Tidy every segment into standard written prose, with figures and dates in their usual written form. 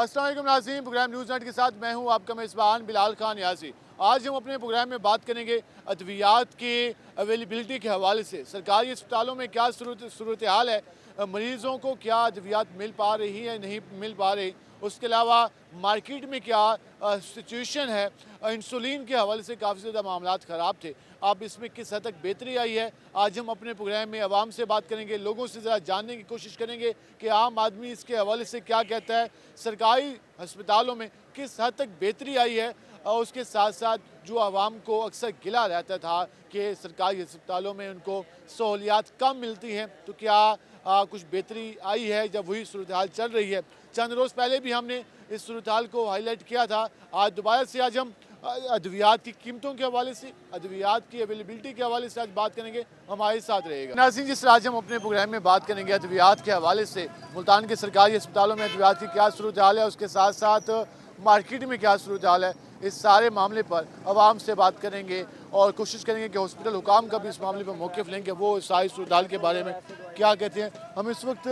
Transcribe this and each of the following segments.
अस्सलाम वालेकुम नाज़रीन, प्रोग्राम न्यूज़ नेट के साथ मैं हूं आपका मेज़बान बिलाल खान यासी। आज हम अपने प्रोग्राम में बात करेंगे अद्वियात की अवेलेबिलिटी के हवाले से। सरकारी अस्पतालों में क्या सूरत हाल है, मरीज़ों को क्या अद्वियात मिल पा रही है नहीं मिल पा रही, उसके अलावा मार्केट में क्या सिचुएशन है। इंसुलिन के हवाले से काफ़ी ज़्यादा मामलात ख़राब थे, अब इसमें किस हद तक बेहतरी आई है। आज हम अपने प्रोग्राम में आवाम से बात करेंगे, लोगों से ज़रा जानने की कोशिश करेंगे कि आम आदमी इसके हवाले से क्या कहता है, सरकारी अस्पतालों में किस हद तक बेहतरी आई है। और उसके साथ साथ जो आवाम को अक्सर गिला रहता था कि सरकारी अस्पतालों में उनको सहूलियात कम मिलती हैं, तो क्या कुछ बेहतरी आई है जब वही सूरत हाल चल रही है। चंद रोज़ पहले भी हमने इस सूरत हाल को हाईलाइट किया था। आज दोबारा से आज हम अद्वियात की कीमतों के हवाले से, अद्वियात की अवेलेबिलिटी के हवाले से आज बात करेंगे। हमारे साथ रहेगा नाज़रीन। जिस आज हम अपने प्रोग्राम में बात करेंगे अद्वियात के हवाले से, मुल्तान के सरकारी अस्पतालों में अद्वियात की क्या सूरत हाल है, उसके साथ साथ मार्केट में क्या सूरत हाल है, इस सारे मामले पर आवाम से बात करेंगे और कोशिश करेंगे कि हॉस्पिटल हुकाम का भी इस मामले पर मौक़िफ़ लेंगे, वो सारी सूरत हाल के बारे में क्या कहते हैं। हम इस वक्त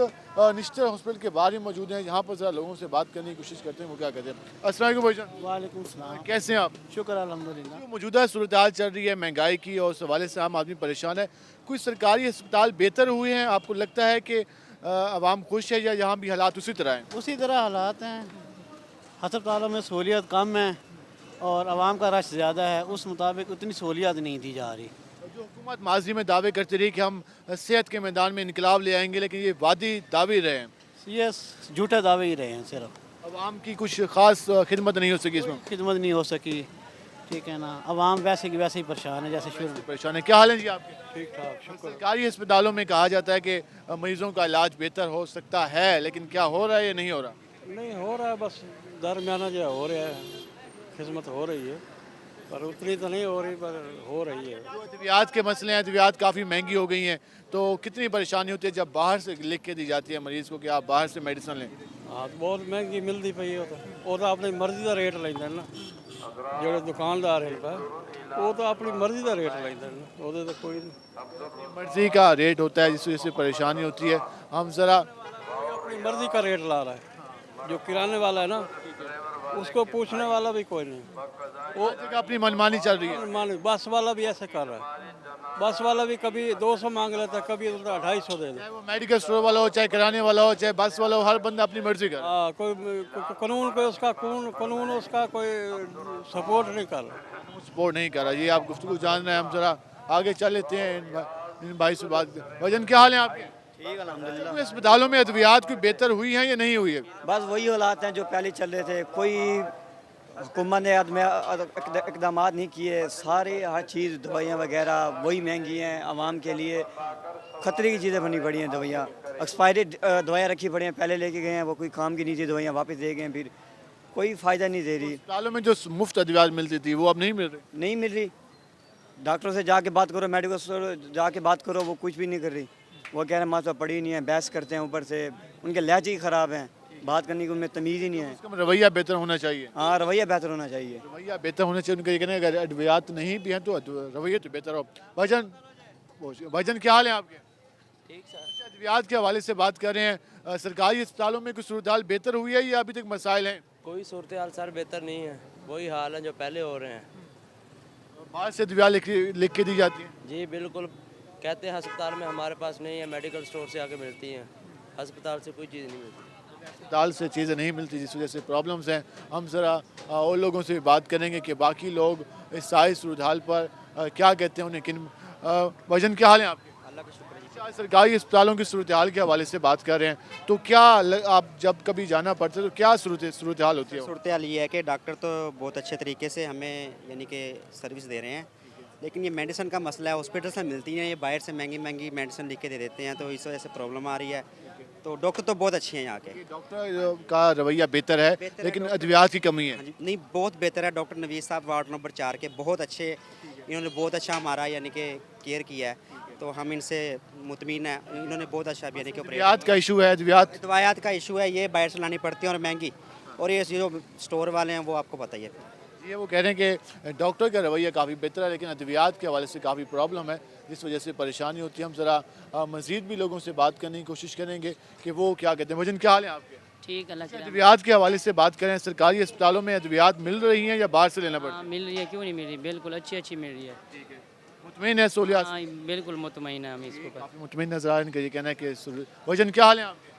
निश्चित हॉस्पिटल के बाहर ही मौजूद हैं, यहाँ पर ज़रा लोगों से बात करने की कोशिश करते हैं वो क्या कहते हैं। अस्सलाम वालेकुम भाईजान। वालेकुम सलाम। कैसे हैं आप? शुक्र अल्हम्दुलिल्लाह। जो मौजूदा सूरत हाल चल रही है महंगाई की और उस हवाले से आम आदमी परेशान है, कोई सरकारी अस्पताल बेहतर हुए हैं? आपको लगता है कि आवाम खुश है या यहाँ भी हालात उसी तरह हैं? उसी तरह हालात हैं, अस्पतालों में सहूलियत कम है और आवाम का रश ज़्यादा है, उस मुताबिक उतनी सहूलियत नहीं दी जा रही। जो हुकूमत माजी में दावे करती रही कि हम सेहत के मैदान में इनकलाब ले आएंगे, लेकिन ये वादी दावे रहे हैं, ये झूठे दावे ही रहे हैं। सिर्फ आवाम की कुछ ख़ास खिदमत नहीं हो सकी इसमें। खिदमत नहीं हो सकी, ठीक है ना। आवाम वैसे की वैसे ही परेशान है जैसे शुरू में। परेशान है। क्या हाल है जी आपके? ठीक ठाक, शुक्र। सरकारी अस्पतालों में कहा जाता है कि मरीजों का इलाज बेहतर हो सकता है, लेकिन क्या हो रहा है या नहीं हो रहा? नहीं हो रहा है, बस दरमियाना जो हो रहा है, खिदमत हो रही है, पर उतनी तो नहीं हो रही, पर हो रही है। जो अद्वियात के मसले हैं, अद्वियात काफ़ी महंगी हो गई हैं, तो कितनी परेशानी होती है जब बाहर से लिख के दी जाती है मरीज़ को कि आप बाहर से मेडिसिन लें? हाँ, बहुत महंगी मिलती पई है। वो तो अपनी मर्जी का रेट लेंदे ना, ਜਿਹੜੇ दुकानदार है वो तो अपनी मर्जी का रेट लेंदे ना, ਉਹਦੇ तो कोई नहीं। मर्जी का रेट होता है, जिस वजह से परेशानी होती है। हम ज़रा अपनी मर्जी का रेट ला रहा है, जो किराने वाला है ना उसको पूछने वाला भी कोई नहीं। वो अपनी मनमानी चल रही है। मान बस वाला भी ऐसे कर रहा है, बस वाला भी कभी 200 मांग लेता है, कभी 250 दे दे। चाहे वो मेडिकल स्टोर वाला हो, चाहे किराने वाला हो, चाहे बस वाला हो, हर बंदा अपनी मर्जी कर। हाँ, कोई कानून पे उसका कानून उसका कोई सपोर्ट नहीं कर रहा। सपोर्ट नहीं कर रहा। ये आप गुफ्तगू जान रहे हैं, हम ज़रा आगे चल लेते हैं इन भाई से बात। वजन क्या हाल है आपके? ठीक अल्हम्दुलिल्लाह। कोई अस्पतालों में अद्वियात कोई बेहतर हुई हैं या नहीं हुई है? बस वही हालात हैं जो पहले चल रहे थे। कोई हुकूमत ने इकदाम नहीं किए, सारे हर चीज़ दवाइयाँ वगैरह वही महंगी हैं। आवाम के लिए ख़तरे की चीज़ें बनी पड़ी हैं। दवाइयाँ एक्सपायरी दवाइयाँ रखी पड़ी हैं, पहले लेके गए हैं, वो कोई काम की नहीं थी, दवाइयाँ वापस दे गए, फिर कोई फ़ायदा नहीं दे रही। अस्पतालों में जो मुफ्त अद्वियात मिलती थी वो अब नहीं मिल रही। नहीं मिल रही। डॉक्टरों से जाके बात करो, मेडिकल स्टोर जाके बात करो, वो कुछ भी नहीं कर रही। वो कह रहे हैं माँ तो पढ़ी नहीं है, बहस करते हैं, ऊपर से उनके लहजे ही ख़राब हैं, बात करने की उनमें तमीज़ ही नहीं है। इसका रवैया बेहतर होना चाहिए। हाँ, रवैया बेहतर होना चाहिए। रवैया बेहतर होना चाहिए उनका। ये कहना है अगर अद्वियात नहीं भी हैं तो रवैया तो बेहतर हो। भाईजान क्या हाल है आपके? ठीक सर। अद्वियात के हवाले से बात कर रहे हैं, सरकारी अस्पतालों में कुछ सूरत हाल बेहतर हुई है या अभी तक मसाइल हैं? कोई सूरत हाल सर बेहतर नहीं है, वही हाल है जो पहले हो रहे हैं। बाहर से अद्वियात लिख के दी जाती है। जी बिल्कुल, कहते हैं अस्पताल में हमारे पास नहीं है, मेडिकल स्टोर से आके मिलती हैं, अस्पताल से कोई चीज़ नहीं मिलती। अस्पताल से चीज़ें नहीं मिलती, जिस वजह से प्रॉब्लम्स हैं। हम ज़रा और लोगों से बात करेंगे कि बाकी लोग इस सारी सूरत हाल पर क्या कहते हैं, उन्हें किन वजन क्या हाल है आपके? अल्लाह का शुक्र है। अच्छा, सरकारी अस्पतालों की सूरत हाल के हवाले से बात कर रहे हैं, तो क्या आप जब कभी जाना पड़ता है तो क्या सूरत हाल होती है? सूरत हाल ये है कि डॉक्टर तो बहुत अच्छे तरीके से हमें यानी कि सर्विस दे रहे हैं, लेकिन ये मेडिसिन का मसला है, हॉस्पिटल से मिलती हैं, ये बाहर से महंगी महंगी मेडिसिन लिख के दे देते हैं, तो इस वजह से प्रॉब्लम आ रही है। तो डॉक्टर तो बहुत अच्छे हैं यहाँ के। डॉक्टर का रवैया बेहतर है, लेकिन अद्वियात की कमी है। हाँ जी, नहीं बहुत बेहतर है। डॉक्टर नवीद साहब वार्ड नंबर 4 के बहुत अच्छे, इन्होंने बहुत अच्छा हमारा यानी कि केयर किया है, तो हम इनसे मुतमीन हैं। इन्होंने बहुत अच्छा यानी कि अद्वियात का इशू है, अद्वियात दवायात का इशू है, ये बाहर से लानी पड़ती है और महंगी, और ये जो स्टोर वाले हैं वो आपको बताइए। ये वो कह रहे हैं कि डॉक्टर का रवैया काफ़ी बेहतर है, लेकिन अद्वियात के हवाले से काफ़ी प्रॉब्लम है, जिस वजह से परेशानी होती है। हम ज़रा मज़ीद भी लोगों से बात करने की कोशिश करेंगे कि वो क्या कहते हैं। वजन क्या हाल है आपके? ٹھیک اللہ کی رحمت۔ ادویات کے حوالے سے بات کریں، سرکاری اسپتالوں میں ادویات مل رہی ہیں یا باہر سے لینا پڑتا ہاں مل رہی ہے، کیوں نہیں مل رہی، بالکل اچھی مل رہی ہے۔ ہے؟ مطمئن ہے سہولیات؟ ہاں بالکل مطمئن ہے ہم اس کو۔ کافی مطمئن نظر آ رہے ہیں کہ یہ کہنا ہے کہ بھجن کیا حال ہے آپ کے؟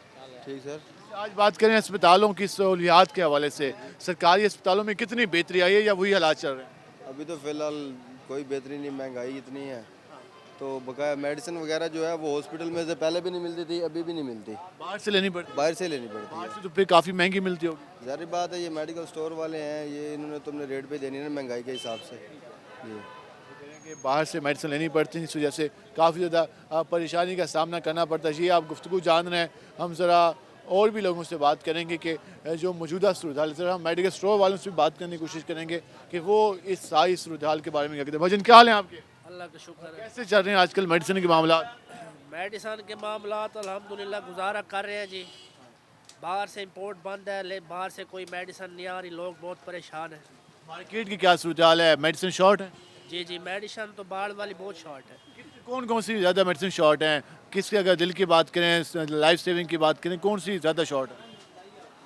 ٹھیک سر۔ آج بات کریں اسپتالوں کی سہولیات کے حوالے سے، سرکاری اسپتالوں میں کتنی بہتری آئی ہے یا وہی حالات چل رہے ہیں؟ ابھی تو فی الحال کوئی بہتری نہیں، مہنگائی اتنی ہے تو بقایا میڈیسن وغیرہ جو ہے وہ ہاسپٹل میں سے پہلے بھی نہیں ملتی تھی، ابھی بھی نہیں ملتی، باہر سے لینی پڑتی؟ باہر سے لینی پڑتی باہر ہے۔ سے تو پھر کافی مہنگی ملتی ہوگی۔ ظاہر بات ہے یہ میڈیکل سٹور والے ہیں، یہ انہوں نے تم نے ریٹ پہ دینی ہے نا مہنگائی کے حساب سے۔ جی کہ باہر سے میڈیسن لینی پڑتی ہیں، اس وجہ سے کافی زیادہ پریشانی کا سامنا کرنا پڑتا ہے۔ یہ آپ گفتگو جان رہے ہیں، ہم ذرا اور بھی لوگوں سے بات کریں گے کہ جو موجودہ صورتحال، ذرا ہم میڈیکل اسٹور والوں سے بھی بات کرنے کی کوشش کریں گے کہ وہ اس ساری صورتحال کے بارے میں کیا کہتے ہیں۔ بھجن کیا حال ہیں آپ کے؟ اللہ کا شکر ہے۔ کیسے چل رہے ہیں آج کل میڈیسن کے معاملات؟ میڈیسن کے معاملات الحمدللہ گزارا کر رہے ہیں جی، باہر سے امپورٹ بند ہے، باہر سے کوئی میڈیسن نہیں آ رہی، لوگ بہت پریشان ہیں۔ مارکیٹ کی کیا صورتحال ہے؟ میڈیسن شارٹ ہے؟ جی میڈیسن تو باہر والی بہت شارٹ ہے۔ کون کون سی زیادہ میڈیسن شارٹ ہیں؟ کس کے، اگر دل کی بات کریں، لائف سیونگ کی بات کریں، کون سی زیادہ شارٹ ہے؟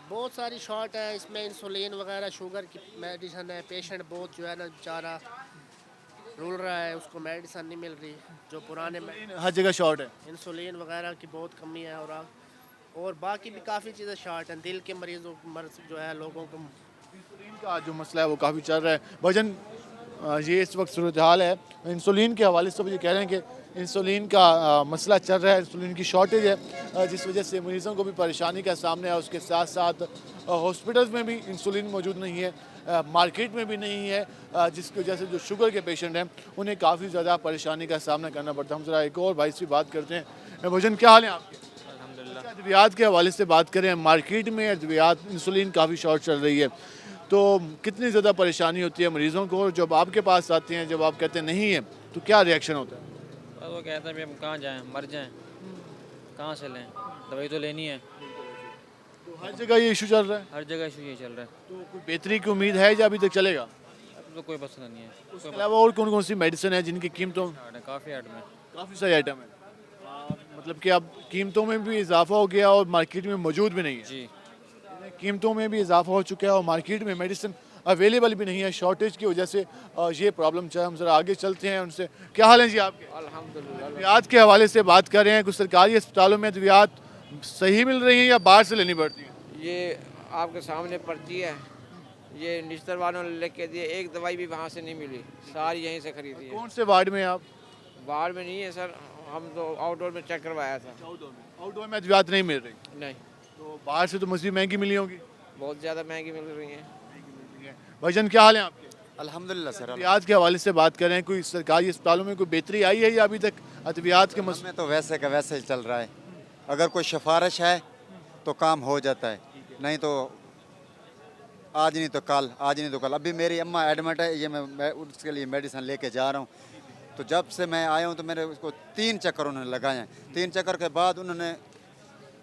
بہت ساری شارٹ ہے، اس میں انسولین وغیرہ شوگر کی میڈیسن ہے، پیشنٹ بہت جو ہے نا بیچارہ رول رہا ہے، اس کو میڈیسن نہیں مل رہی، جو پرانے ہر جگہ شارٹ ہے۔ انسولین وغیرہ کی بہت کمی ہے، اور باقی بھی کافی چیزیں شارٹ ہیں، دل کے مریضوں مرض جو ہے لوگوں کو۔ انسولین کا جو مسئلہ ہے وہ کافی چل رہا ہے۔ بھجن یہ اس وقت صورتحال ہے انسولین کے حوالے سے، یہ کہہ رہے ہیں کہ انسولین کا مسئلہ چل رہا ہے، انسولین کی شارٹیج ہے، جس وجہ سے مریضوں کو بھی پریشانی کا سامنا ہے۔ اس کے ساتھ ساتھ ہاسپٹلز میں بھی انسولین موجود نہیں ہے، مارکیٹ میں بھی نہیں ہے، جس کی وجہ سے جو شوگر کے پیشنٹ ہیں انہیں کافی زیادہ پریشانی کا سامنا کرنا پڑتا ہے۔ ہم ذرا ایک اور بھائی سے بات کرتے ہیں۔ بھجن کیا حال ہیں آپ کے؟ الحمدللہ۔ ادویات کے حوالے سے بات کریں، مارکیٹ میں ادویات انسولین کافی شارٹ چل رہی ہے، تو کتنی زیادہ پریشانی ہوتی ہے مریضوں کو؟ اور جب آپ کے پاس آتے ہیں، جب آپ کہتے ہیں نہیں ہے، تو کیا ریئیکشن ہوتا ہے؟ بس وہ کہتے ہیں بھی ہم کہاں جائیں، مر جائیں، کہاں سے لیں، دوائی تو لینی ہے۔ تو ہر جگہ یہ ایشو چل رہا ہے، ہر جگہ ایشو یہ چل رہا ہے۔ تو کوئی بہتری کی امید ہے یا ابھی تک چلے گا؟ اب تو کوئی مسئلہ نہیں ہے، اس کے علاوہ اور کون کون سی میڈیسن ہے جن کی قیمتوں کافی ایڈ میں۔ کافی ساری آئٹم ہے، مطلب کہ اب قیمتوں میں بھی اضافہ ہو گیا اور مارکیٹ میں موجود بھی نہیں ہے؟ جی قیمتوں میں بھی اضافہ ہو چکا ہے اور مارکیٹ میں میڈیسن اویلیبل بھی نہیں ہے، شارٹیج کی وجہ سے یہ پرابلم چاہے۔ ہم ذرا آگے چلتے ہیں ان سے۔ کیا حال ہیں جی آپ کے؟ الحمدللہ۔ ادویات کے حوالے سے بات کر رہے ہیں، کچھ سرکاری اسپتالوں میں ادویات صحیح مل رہی ہیں یا باہر سے لینی پڑتی ہیں؟ یہ آپ کے سامنے پرچی ہے، یہ نشتر والوں نے لکھ کے دیے، ایک دوائی بھی وہاں سے نہیں ملی، ساری یہیں سے خریدی ہے۔ کون سے وارڈ میں آپ؟ باہر میں نہیں ہے سر، ہم تو آؤٹ ڈور میں چیک کروایا تھا۔ آؤٹ ڈور میں ادویات نہیں مل رہی، نہیں، تو باہر سے تو مزید مہنگی ملی ہوگی؟ بہت زیادہ مہنگی مل رہی ہیں۔ بھجن کیا حال ہیں آپ کے؟ الحمدللہ سر۔ ادویات کے حوالے سے بات کریں، کوئی سرکاری اسپتالوں میں کوئی بہتری آئی ہے یا ابھی تک ادویات کے مسئلے؟ میں تو ویسے کا ویسے ہی چل رہا ہے، اگر کوئی سفارش ہے تو کام ہو جاتا ہے، نہیں تو آج نہیں تو کل، آج نہیں تو کل۔ ابھی میری اماں ایڈمٹ ہے، یہ میں اس کے لیے میڈیسن لے کے جا رہا ہوں، تو جب سے میں آیا ہوں تو میرے اس کو 3 چکر انہوں نے لگائے ہیں۔ 3 چکر کے بعد انہوں نے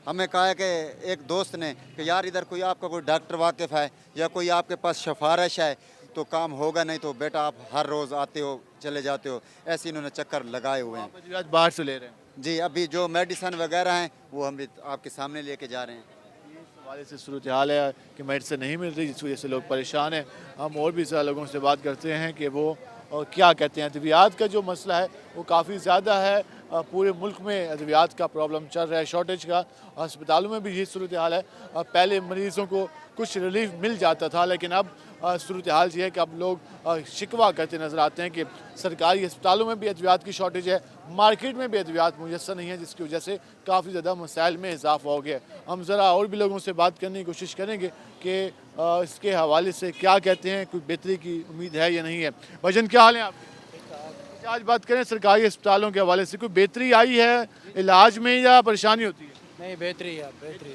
ہمیں کہا ہے کہ ایک دوست نے کہ یار ادھر کوئی آپ کا کوئی ڈاکٹر واقف ہے یا کوئی آپ کے پاس سفارش ہے تو کام ہوگا، نہیں تو بیٹا آپ ہر روز آتے ہو چلے جاتے ہو۔ ایسے انہوں نے چکر لگائے ہوئے ہیں۔ ادویات باہر سے لے رہے ہیں؟ جی ابھی جو میڈیسن وغیرہ ہیں وہ ہم بھی آپ کے سامنے لے کے جا رہے ہیں۔ اس حوالے سے صورتحال ہے کہ میڈیسن نہیں مل رہی، جس وجہ سے لوگ پریشان ہیں۔ ہم اور بھی زیادہ لوگوں سے بات کرتے ہیں کہ وہ کیا کہتے ہیں۔ ادویات کا جو مسئلہ ہے وہ کافی زیادہ ہے، پورے ملک میں ادویات کا پرابلم چل رہا ہے، شارٹیج کا۔ ہسپتالوں میں بھی یہ صورتحال ہے، پہلے مریضوں کو کچھ ریلیف مل جاتا تھا، لیکن اب صورتحال یہ ہے کہ اب لوگ شکوہ کرتے نظر آتے ہیں کہ سرکاری ہسپتالوں میں بھی ادویات کی شارٹیج ہے، مارکیٹ میں بھی ادویات میسر نہیں ہیں، جس کی وجہ سے کافی زیادہ مسائل میں اضافہ ہو گیا۔ ہم ذرا اور بھی لوگوں سے بات کرنے کی کوشش کریں گے کہ اس کے حوالے سے کیا کہتے ہیں، کوئی بہتری کی امید ہے یا نہیں ہے۔ بھجن کیا حال ہیں آپ کے؟ آج بات کریں سرکاری اسپتالوں کے حوالے سے، کوئی بہتری آئی ہے علاج میں یا پریشانی ہوتی ہے؟ نہیں بہتری ہے، بہتری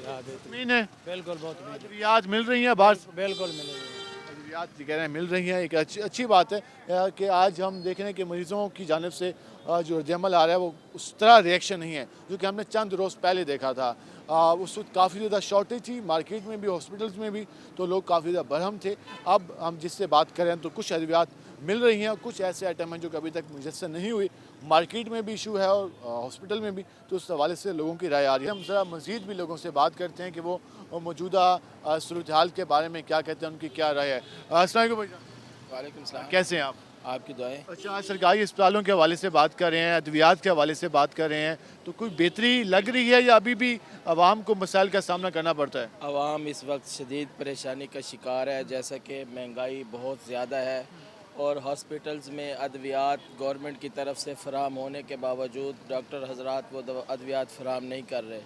نہیں ہے، بالکل بہت ادویات مل رہی ہیں باہر سے؟ بالکل ملے گی۔ ادویات کہہ رہے ہیں مل رہی ہیں، ایک اچھی بات ہے کہ آج ہم دیکھ رہے ہیں کہ مریضوں کی جانب سے जो रद्दअमल आ रहा है वो उस तरह रिएक्शन नहीं है जो कि हमने चंद रोज़ पहले देखा था। उस वक्त काफ़ी ज़्यादा शॉर्टेज थी मार्केट में भी, हॉस्पिटल्स में भी, तो लोग काफ़ी ज़्यादा बरहम थे। अब हम जिससे बात करें तो कुछ अद्वियात मिल रही हैं, कुछ ऐसे आइटम हैं जो कि अभी तक मुयस्सर नहीं हुई। मार्केट में भी इशू है और हॉस्पिटल में भी, तो उस हवाले से लोगों की राय आ रही है। हम ज़रा मज़ीद भी लोगों से बात करते हैं कि वो मौजूदा सूरत हाल के बारे में क्या कहते हैं, उनकी क्या राय है। अस्सलाम वालेकुम भाईजान। वालेकुम सलाम। कैसे हैं आप? आपकी दुआएं। अच्छा, आज सरकारी अस्पतालों के हवाले से बात कर रहे हैं, अद्वियात के हवाले से बात कर रहे हैं, तो कोई बेहतरी लग रही है या अभी भी आवाम को मसाइल का सामना करना पड़ता है? आवाम इस वक्त शदीद परेशानी का शिकार है, जैसा कि महंगाई बहुत ज़्यादा है और हॉस्पिटल्स में अद्वियात गवर्नमेंट की तरफ से फ़राम होने के बावजूद डॉक्टर हजरात वो अद्वियात फ़राम नहीं कर रहे।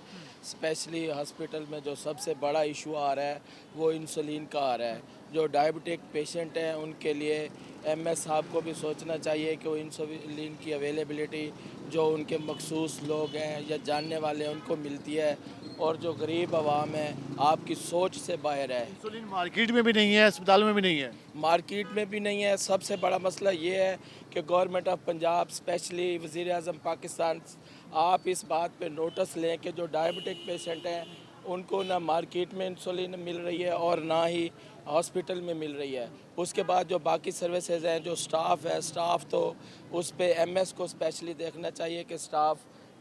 स्पेशली हॉस्पिटल में जो सबसे बड़ा इशू आ रहा है वो इंसुलिन का आ रहा है। जो डायबिटिक पेशेंट हैं उनके लिए एमएस साहब को भी सोचना चाहिए कि वो इंसुलिन की अवेलेबिलिटी जो उनके मखसूस लोग हैं या जानने वाले हैं उनको मिलती है, और जो गरीब आवाम है आपकी सोच से बाहर है। इंसुलिन मार्केट में भी नहीं है, अस्पतालों में भी नहीं है। मार्केट में भी नहीं है। सबसे बड़ा मसला ये है कि गवर्नमेंट ऑफ पंजाब स्पेशली वज़ीर आज़म पाकिस्तान, आप इस बात पे नोटिस लें कि जो डायबिटिक पेशेंट हैं उनको ना मार्केट में इंसुलिन मिल रही है और ना ही हॉस्पिटल में मिल रही है। उसके बाद जो बाकी सर्विसेज हैं, जो स्टाफ है, स्टाफ तो उस पे एमएस को स्पेशली देखना चाहिए कि स्टाफ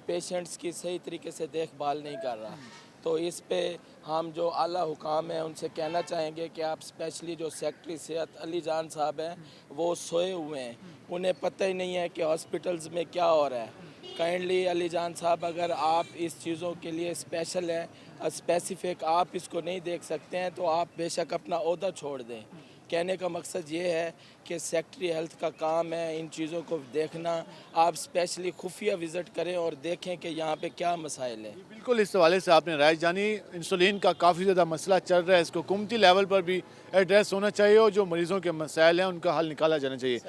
पेशेंट्स की सही तरीके से देखभाल नहीं कर रहा। तो इस पे हम जो आला हुकाम हैं उनसे कहना चाहेंगे कि आप स्पेशली जो सेक्रेटरी सेहत अली जान साहब हैं वो सोए हुए हैं, उन्हें पता ही नहीं है कि हॉस्पिटल्स में क्या हो रहा है। काइंडली अली जान साहब, अगर आप इस चीज़ों के लिए स्पेशल हैं, स्पेसिफिक आप इसको नहीं देख सकते हैं तो आप बेशक अपना ओहदा छोड़ दें। कहने का मकसद ये है कि सेक्रेटरी हेल्थ का काम है इन चीज़ों को देखना। आप स्पेशली खुफिया विज़िट करें और देखें कि यहाँ पे क्या मसाइल है। बिल्कुल, इस हवाले से आपने राय जानी। इंसुलिन का काफ़ी ज़्यादा मसला चल रहा है, इसको हुकूमती लेवल पर भी एड्रेस होना चाहिए और जो मरीज़ों के मसाइल हैं उनका हल निकाला जाना चाहिए।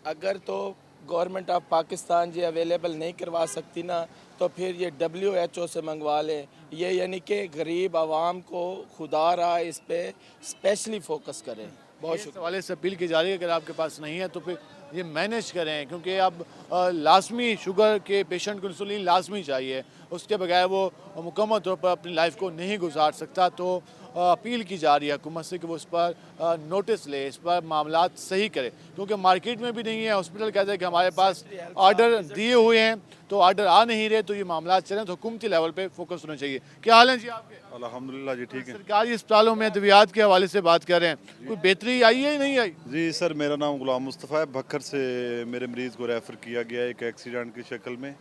अगर तो गवर्नमेंट ऑफ पाकिस्तान ये अवेलेबल नहीं करवा सकती ना, तो फिर ये WHO से मंगवा लें। ये यानी कि गरीब आवाम को खुदा रहा इस पे स्पेशली फोकस करें। बहुत इस शुक्रिया। हवाले से अपील की जा रही है अगर आपके पास नहीं है तो फिर ये मैनेज करें, क्योंकि अब लाजमी शुगर के पेशेंट को इंसुलिन लाजमी चाहिए, उसके बगैर वो मुकम्मल तौर पर अपनी लाइफ को नहीं गुजार सकता। तो अपील की जा रही है हुकूमत से कि वो इस पर नोटिस ले, इस पर मामलात सही करे, क्योंकि मार्केट में भी नहीं है। हॉस्पिटल कहते हैं कि हमारे पास आर्डर दिए हुए हैं तो आर्डर आ नहीं रहे, तो ये मामलात चलें तो हुकूमती लेवल पे फोकस होना चाहिए। क्या हाल है जी आपके? अल्हम्दुलिल्लाह जी, ठीक है। सरकारी अस्पतालों में अद्वियात के हवाले से बात कर रहे हैं, कोई बेहतरी आई है या नहीं आई? जी सर, मेरा नाम गुलाम मुस्तफ़ा है। भक्खर से मेरे मरीज़ को रेफ़र किया गया एक एक्सीडेंट की शक्ल में,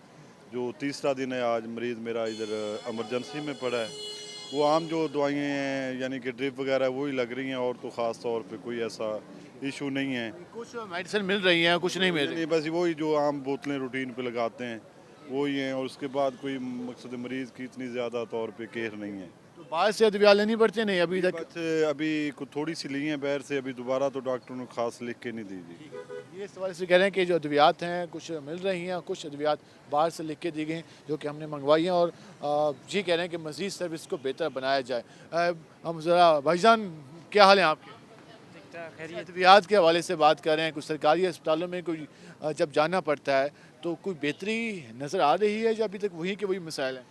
जो तीसरा दिन है आज मरीज़ मेरा इधर एमरजेंसी में पड़ा है। वो आम जो दवाइयाँ हैं यानी कि ड्रिप वगैरह वही लग रही हैं, और तो ख़ास तौर पे कोई ऐसा इशू नहीं है। कुछ मेडिसिन मिल रही हैं, कुछ नहीं मिल रही। नहीं, बस वही जो आम बोतलें रूटीन पे लगाते हैं वही हैं, और उसके बाद कोई मकसद मरीज़ की इतनी ज़्यादा तौर पे केयर नहीं है। तो बाहर से अद्वियात लेनी पड़ती है? नहीं, अभी तक अभी कुछ थोड़ी सी ली हैं बाहर से, अभी दोबारा तो डॉक्टर ने खास लिख के नहीं दी जी। ये इस हवाले से कह रहे हैं कि जो अद्वियात हैं कुछ मिल रही हैं, कुछ अद्वियात बाहर से लिख के दी गई हैं जो कि हमने मंगवाई हैं, और जी कह रहे हैं कि मज़ीद सर्विस को बेहतर बनाया जाए। हम ज़रा भाईजान, क्या हाल है आपके? अद्वियात के हवाले से बात कर रहे हैं। कुछ सरकारी अस्पतालों में कोई जब जाना पड़ता है तो कोई बेहतरी नज़र आ रही है या अभी तक वही के वही मसाइल हैं?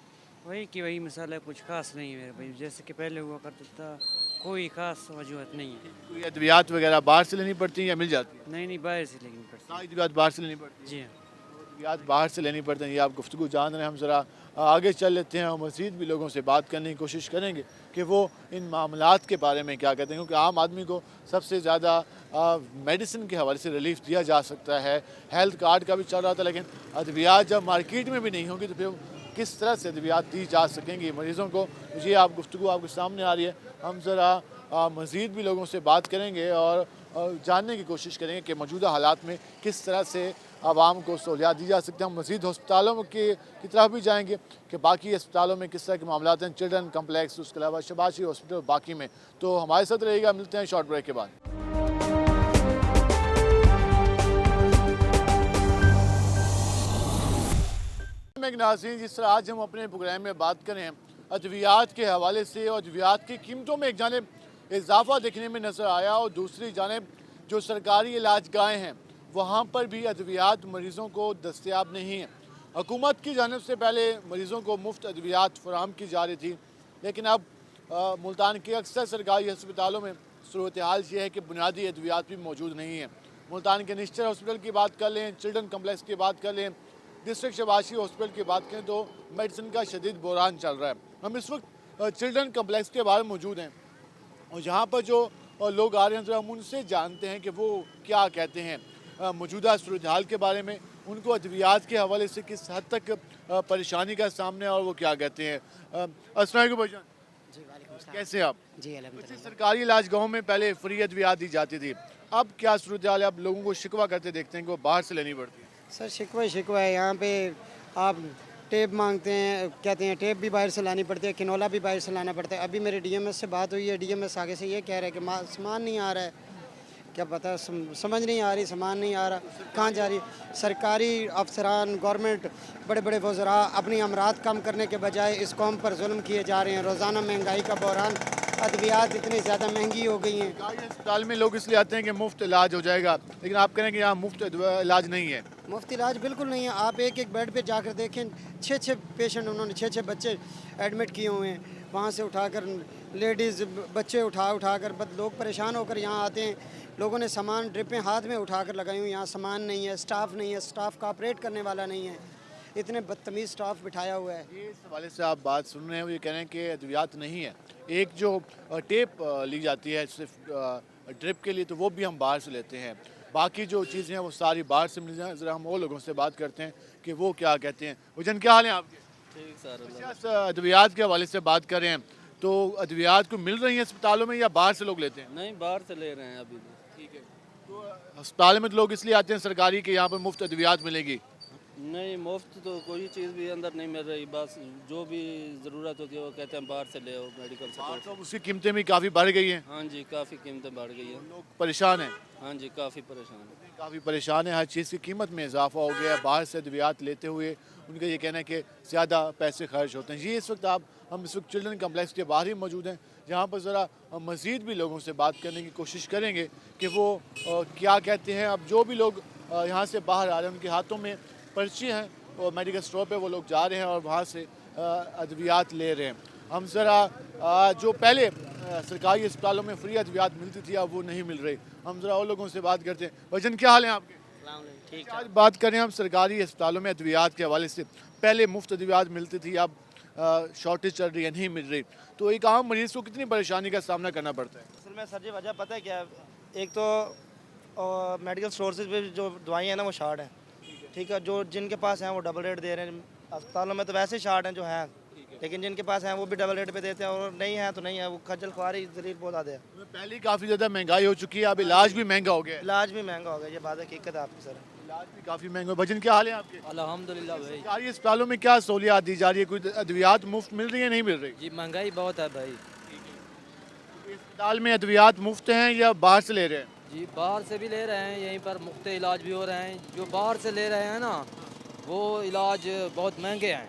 वही की वही मसाला है, कुछ खास नहीं है भाई, जैसे कि पहले हुआ करता था, कोई खास वजूहत नहीं है। कोई अद्वियात वगैरह बाहर से लेनी पड़ती हैं या मिल जाती है? नहीं बाहर से लेनी पड़ती सारी अद्वियात बाहर से लेनी पड़ती है? जी हाँ, अद्वियात बाहर से लेनी पड़ती हैं, ये आप गुफ्तगू जान रहे हैं। हम ज़रा आगे चल लेते हैं और मज़ीद भी लोगों से बात करने की कोशिश करेंगे कि वो इन मामलात के बारे में क्या कहते हैं, क्योंकि आम आदमी को सबसे ज़्यादा मेडिसिन के हवाले से रिलीफ दिया जा सकता है। हेल्थ कार्ड का भी चल रहा था, लेकिन अद्वियात जब मार्केट में भी नहीं होंगी तो फिर किस तरह से अद्वियात दी जा सकेंगी मरीज़ों को। ये आप गुफ्तगू आपके सामने आ रही है। हम ज़रा मज़ीद भी लोगों से बात करेंगे और जानने की कोशिश करेंगे कि मौजूदा हालात में किस तरह से आवाम को सहूलियात दी जा सकती हैं। हम मज़ीद हस्पतालों की तरफ भी जाएंगे कि बाकी अस्पतालों में किस तरह के मामलात हैं, चिल्ड्रन कम्प्लेक्स, उसके अलावा शबाशी हॉस्पिटल बाकी में। तो हमारे साथ रहेगा, मिलते हैं शॉर्ट ब्रेक के बाद। नाज़रीन, जिस तरह आज हम अपने प्रोग्राम में बात करें अद्वियात के हवाले से, और अद्वियात की कीमतों में एक जानिब इजाफा देखने में नज़र आया और दूसरी जानिब जो सरकारी इलाज गाहें हैं वहाँ पर भी अद्वियात मरीज़ों को दस्तयाब नहीं है। हुकूमत की जानिब से पहले मरीज़ों को मुफ्त अद्वियात फराहम की जा रही थी, लेकिन अब मुल्तान के अक्सर सरकारी अस्पतालों में सूरत हाल ये है कि बुनियादी अद्वियात भी मौजूद नहीं है। मुल्तान के निश्चर हॉस्पिटल की बात कर लें, चिल्ड्रन कम्प्लेक्स की बात कर लें, डिस्ट्रिक्ट शबाशी हॉस्पिटल की बात करें तो मेडिसिन का शदीद बहरान चल रहा है। हम इस वक्त चिल्ड्रन कम्प्लेक्स के बाहर मौजूद हैं और जहाँ पर जो लोग आ रहे हैं तो हम उनसे जानते हैं कि वो क्या कहते हैं मौजूदा सूरत हाल के बारे में, उनको अद्वियात के हवाले से किस हद तक परेशानी का सामना है और वो क्या कहते हैं। अस्सलाम वालेकुम भाईजान, कैसे आप? जी अल्हम्दुलिल्लाह। सरकारी इलाज गाँव में पहले फ्री अद्वियात दी जाती थी, अब क्या सूरत हाल है? अब लोगों को शिकवा करते देखते हैं कि वो बाहर से लेनी पड़ती है। सर शिकवा है, यहाँ पे आप टेप मांगते हैं, कहते हैं टेप भी बाहर से लानी पड़ती है, किनोला भी बाहर से लाना पड़ता है। अभी मेरे डीएमएस से बात हुई है, डीएमएस आगे से ये कह रहे हैं कि सामान नहीं आ रहा है, क्या पता समझ नहीं आ रही, सामान नहीं आ रहा, कहाँ जा रही। सरकारी अफसरान गवर्नमेंट बड़े बड़े वज़रा अपनी अमरात कम करने के बजाय इस कौम पर जुल्म किए जा रहे हैं। रोज़ाना महंगाई का बहरान, अद्वियात इतनी ज़्यादा महंगी हो गई हैं। अस्पताल में लोग इसलिए आते हैं कि मुफ्त इलाज हो जाएगा, लेकिन आप कह रहे हैं कि यहाँ मुफ्त इलाज नहीं है। मुफ्त इलाज बिल्कुल नहीं है। आप एक एक बेड पे जाकर देखें, 6 पेशेंट उन्होंने 6 बच्चे एडमिट किए हुए हैं। वहाँ से उठाकर लेडीज़ बच्चे उठा कर लोग परेशान होकर यहाँ आते हैं। लोगों ने सामान ड्रिपें हाथ में उठाकर लगाई हुई, यहाँ सामान नहीं है, स्टाफ नहीं है, स्टाफ का ऑपरेट करने वाला नहीं है, इतने बदतमीज़ स्टाफ बिठाया हुआ है। ये इस हवाले से आप बात सुन रहे हैं, ये कह रहे हैं कि अद्वियात नहीं है। एक जो टेप ली जाती है सिर्फ ड्रिप के लिए, तो वो भी हम बाहर से लेते हैं, बाकी जो चीज़ें हैं वो सारी बाहर से मिल जाए। ज़रा हम और लोगों से बात करते हैं कि वो क्या कहते हैं। वजन क्या हाल है आपके? ठीक सर। अद्वियात के हवाले से बात करें तो अद्वियात को मिल रही हैं अस्पतालों में या बाहर से लोग लेते हैं? नहीं, बाहर से ले रहे हैं अभी भी। ठीक है, तो अस्पताल में तो लोग इसलिए आते हैं सरकारी के यहाँ पर मुफ्त अद्वियात मिलेगी। नहीं, मुफ्त तो कोई चीज़ भी अंदर नहीं मिल रही, बस जो भी ज़रूरत होती है वो कहते हैं बाहर से ले आओ मेडिकल से। तो उसकी कीमतें भी काफ़ी बढ़ गई हैं। हाँ जी, काफ़ी कीमतें बढ़ गई हैं, लोग परेशान हैं। हाँ जी, काफ़ी परेशान है, काफ़ी परेशान है। हर चीज़ की कीमत में इजाफा हो गया है। बाहर से अद्वियात लेते हुए उनका ये कहना है कि ज़्यादा पैसे खर्च होते हैं। ये इस वक्त हम इस वक्त चिल्ड्रन कम्प्लेक्स के बाहर ही मौजूद हैं, जहाँ पर ज़रा मज़ीद भी लोगों से बात करने की कोशिश करेंगे कि वो क्या कहते हैं। अब जो भी लोग यहाँ से बाहर आ रहे हैं उनके हाथों में पर्ची हैं और मेडिकल स्टोर पे वो लोग जा रहे हैं और वहाँ से अद्वियात ले रहे हैं। हम ज़रा जो पहले सरकारी अस्पतालों में फ्री अद्वियात मिलती थी अब वो नहीं मिल रही, हम ज़रा और लोगों से बात करते हैं। वजन क्या हाल है आपके? ठीक। आज बात करें हम सरकारी अस्पतालों में अद्वियात के हवाले से, पहले मुफ्त अद्वियात मिलती थी, अब शॉर्टेज चल रही है, नहीं मिल रही, तो एक आम मरीज़ को कितनी परेशानी का सामना करना पड़ता है? असल में सर जी वजह पता है क्या है, एक तो मेडिकल स्टोर्स पे जो दवाइयाँ हैं ना वो शार्ट है, ठीक है, जो जिनके पास हैं वो डबल रेट दे रहे हैं। अस्पतालों में तो वैसे शार्ट हैं जो हैं, लेकिन जिनके पास हैं वो भी डबल रेट पे देते हैं, और नहीं है तो नहीं है, वो खज्जल खुआरी जलील बहुत आते हैं। पहले काफ़ी ज़्यादा महंगाई हो चुकी है, अब इलाज भी महंगा हो गया। इलाज भी महंगा हो गया, ये बात हकीकत है आपकी सर। इलाज भी काफ़ी महंगा। भजन क्या हाल है आपके? अल्हम्दुलिल्लाह भाई। सरकारी अस्पतालों में क्या सहूलियात दी जा रही है? कोई अद्वियात मुफ्त मिल रही है, नहीं मिल रही? जी महंगाई बहुत है भाई। अस्पताल में अद्वियात मुफ्त हैं या बाहर से ले रहे हैं? जी बाहर से भी ले रहे हैं, यहीं पर मुफ्त इलाज भी हो रहे हैं। जो बाहर से ले रहे हैं ना वो इलाज बहुत महंगे हैं,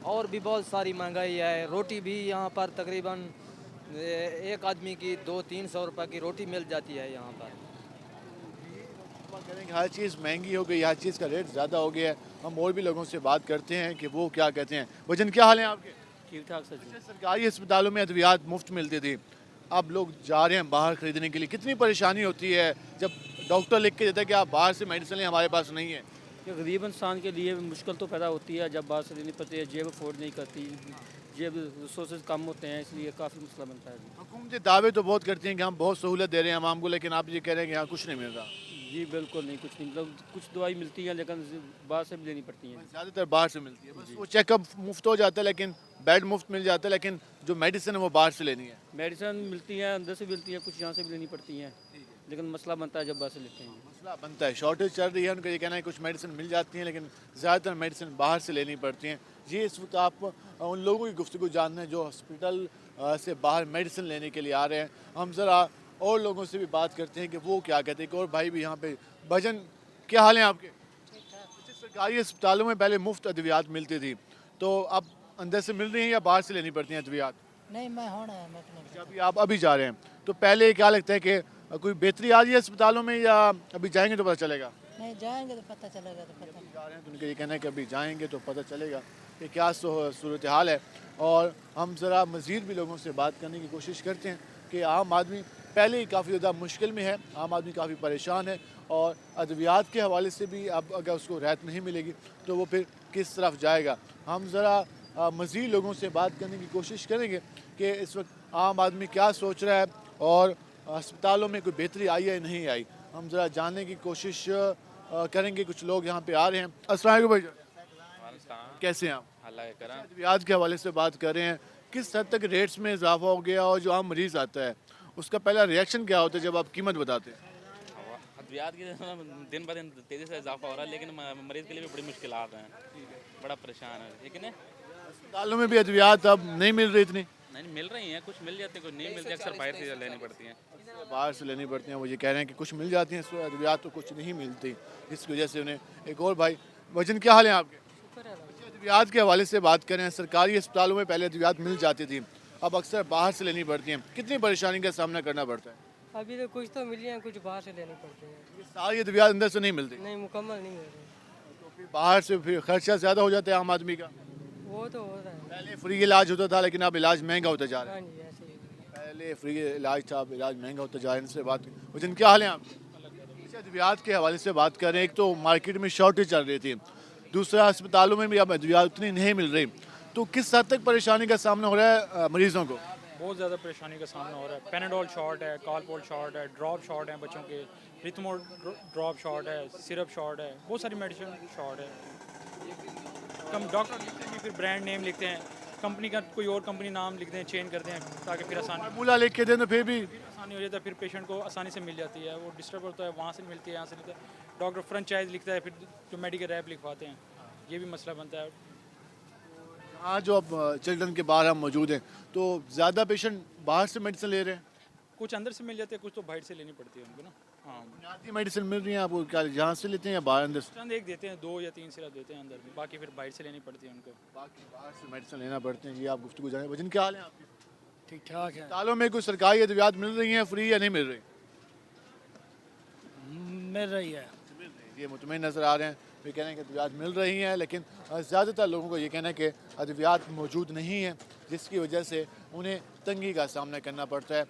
और भी बहुत सारी महंगाई है। रोटी भी यहाँ पर तकरीबन एक आदमी की 200-300 रुपये की रोटी मिल जाती है यहाँ पर। करेंगे हर चीज़ महंगी हो गई, हर चीज़ का रेट ज़्यादा हो गया है। हम और भी लोगों से बात करते हैं कि वो क्या कहते हैं। वजन क्या हाल है आपके? ठीक ठाक सर। सरकारी अस्पतालों में अद्वियात मुफ्त मिलती थी, अब लोग जा रहे हैं बाहर ख़रीदने के लिए। कितनी परेशानी होती है जब डॉक्टर लिख के देता है कि आप बाहर से मेडिसिन लें, हमारे पास नहीं है। कि गरीब इंसान के लिए मुश्किल तो पैदा होती है जब बाहर से लेनी पड़ती है, जेब अफोर्ड नहीं करती, जेब रिसोर्सेज कम होते हैं, इसलिए काफ़ी मसला बनता है। हुकूमत दावे तो बहुत करती हैं कि हम बहुत सहूलत दे रहे हैं आवाम को, लेकिन आप ये कह रहे हैं कि यहाँ कुछ नहीं मिल रहा। जी बिल्कुल नहीं, कुछ नहीं, मतलब कुछ दवाई मिलती है लेकिन बाहर से भी लेनी पड़ती हैं। ज़्यादातर बाहर से मिलती है, बस वो चेकअप मुफ्त हो जाता है, लेकिन बेड मुफ्त मिल जाता है, लेकिन जो मेडिसिन है वो बाहर से लेनी है। मेडिसिन मिलती है, अंदर से मिलती है, कुछ यहाँ से भी लेनी पड़ती हैं, लेकिन मसला बनता है जब बाहर से लेते हैं। मसला बनता है, शॉर्टेज चल रही है, उनका ये कहना है कुछ मेडिसिन मिल जाती हैं लेकिन ज़्यादातर मेडिसिन बाहर से लेनी पड़ती हैं। ये इस वक्त आप उन लोगों की गुफ्तगू जानते हैं जो हॉस्पिटल से बाहर मेडिसिन लेने के लिए आ रहे हैं। हम ज़रा और लोगों से भी बात करते हैं कि वो क्या कहते हैं। कि और भाई भी यहाँ पे, भजन क्या हाल है आपके? सरकारी अस्पतालों में पहले मुफ्त अद्वियात मिलती थी, तो अब अंदर से मिल रही हैं या बाहर से लेनी पड़ती हैं अद्वियात? नहीं, मैं होना है, अभी आप अभी जा रहे हैं, तो पहले क्या लगता है कि कोई बेहतरी आ रही है अस्पतालों में या अभी जाएंगे तो पता चलेगा? नहीं जाएंगे तो पता चलेगा तो पता जा रहे हैं तो उनका ये कहना है कि अभी जाएंगे तो पता चलेगा कि क्या सूरत हाल है। और हम ज़रा मज़ीद भी लोगों से बात करने की कोशिश करते हैं कि आम आदमी पहले ही काफ़ी ज़्यादा मुश्किल में है, आम आदमी काफ़ी परेशान है और अद्वियात के हवाले से भी अब अगर उसको राहत नहीं मिलेगी तो वो फिर किस तरफ जाएगा। हम ज़रा मज़ीद लोगों से बात करने की कोशिश करेंगे कि इस वक्त आम आदमी क्या सोच रहा है और अस्पतालों में कोई बेहतरी आई है या नहीं आई। हम ज़रा जानने की कोशिश करेंगे। कुछ लोग यहाँ पे आ रहे हैं। अस्सलाम वालेकुम भाई, कैसे हैं आप? अद्वियात के हवाले से बात कर रहे हैं, किस हद तक रेट्स में इजाफा हो गया और जो आम मरीज़ आता है उसका पहला रिएक्शन क्या होता है जब आप कीमत बताते हैं? अद्वियात की दिन ब दिन तेज़ी से इजाफा हो रहा है, लेकिन मरीज़ के लिए भी बड़ी मुश्किलात हैं, बड़ा परेशान है। लेकिन अस्पतालों में भी अद्वियात अब नहीं मिल रही इतनी? नहीं मिल रही हैं, कुछ मिल जाती हैं, कुछ नहीं मिलती, अक्सर बाहर से लेनी पड़ती हैं। बाहर से लेनी पड़ती हैं। वो ये कह रहे हैं कि कुछ मिल जाती हैं, इसमें अद्वियात तो कुछ नहीं मिलती, जिसकी वजह से उन्हें। एक और भाई, वजन क्या हाल है आपके? अद्वियात के हवाले से बात करें, सरकारी अस्पतालों में पहले अद्वियात मिल जाती थी, अब अक्सर बाहर से लेनी पड़ती हैं। कितनी परेशानी का सामना करना पड़ता है? अभी तो कुछ तो मिली हैं, कुछ बाहर से लेनी पड़ती है। सारी अद्वियात अंदर से नहीं मिलती? नहीं, मुकम्मल नहीं मिल रही। तो फिर बाहर से फिर खर्चा ज़्यादा हो जाता है आम आदमी का? वो तो हो रहा है। पहले फ्री इलाज होता था लेकिन अब इलाज महंगा होता जा रहा है। हाँ जी, ऐसे ही। पहले फ्री इलाज था, अब इलाज महंगा होता जा रहा है। इनसे बात, वजन क्या हाल है आप? अद्वियात के हवाले से बात कर रहे हैं। एक तो मार्केट में शॉर्टेज चल रही थी, दूसरा अस्पतालों में भी अब अद्वियात उतनी नहीं मिल रही, तो किस हद तक परेशानी का सामना हो रहा है मरीजों को? बहुत ज़्यादा परेशानी का सामना हो रहा है। पेनाडोल शॉर्ट है, कॉलपोल शॉर्ट है, ड्रॉप शॉर्ट है बच्चों के, रिथमोल ड्रॉप शॉर्ट है, सिरप शॉर्ट है, बहुत सारी मेडिसिन शॉर्ट है। कम डॉक्टर लिखते हैं फिर ब्रांड नेम लिखते हैं, कंपनी का कोई और कंपनी नाम लिखते हैं, चेंज करते हैं ताकि फिर आसानी मूला लिख के दें तो फिर भी आसानी हो जाता है, फिर पेशेंट को आसानी से मिल जाती है। वो डिस्टर्ब होता है, वहाँ से नहीं मिलती है, यहाँ से मिलता है। डॉक्टर फ्रेंचाइज लिखता है, फिर जो मेडिकल रैप लिखवाते हैं, ये भी मसला बनता है। हाँ, जो अब चिल्ड्रन के बाहर हम मौजूद हैं तो ज़्यादा पेशेंट बाहर से मेडिसिन ले रहे हैं? कुछ अंदर से मिल जाते हैं, कुछ तो बाहर से लेनी पड़ती है उनको ना। हाँ, बुनियादी मेडिसिन मिल रही है आपको क्या यहाँ से लेते हैं या बाहर अंदर से? चंद एक देते हैं, 2 या 3 सिरप देते हैं अंदर में, बाकी फिर बाहर से लेनी पड़ती है उनको। बाकी बाहर से मेडिसिन लेना पड़ते हैं। जी, आप गुफ्तगू जाने। वजन क्या हाल है आपके? ठीक ठाक है। अस्पतालों में कोई सरकारी अद्वियात मिल रही हैं फ्री या नहीं मिल रही? मिल रही है। ये मुतमईन नज़र आ रहे हैं, वे कह रहे हैं कि अद्वियात मिल रही हैं, लेकिन ज़्यादातर लोगों को ये कहना है कि अद्वियात मौजूद नहीं है, जिसकी वजह से उन्हें तंगी का सामना करना पड़ता है।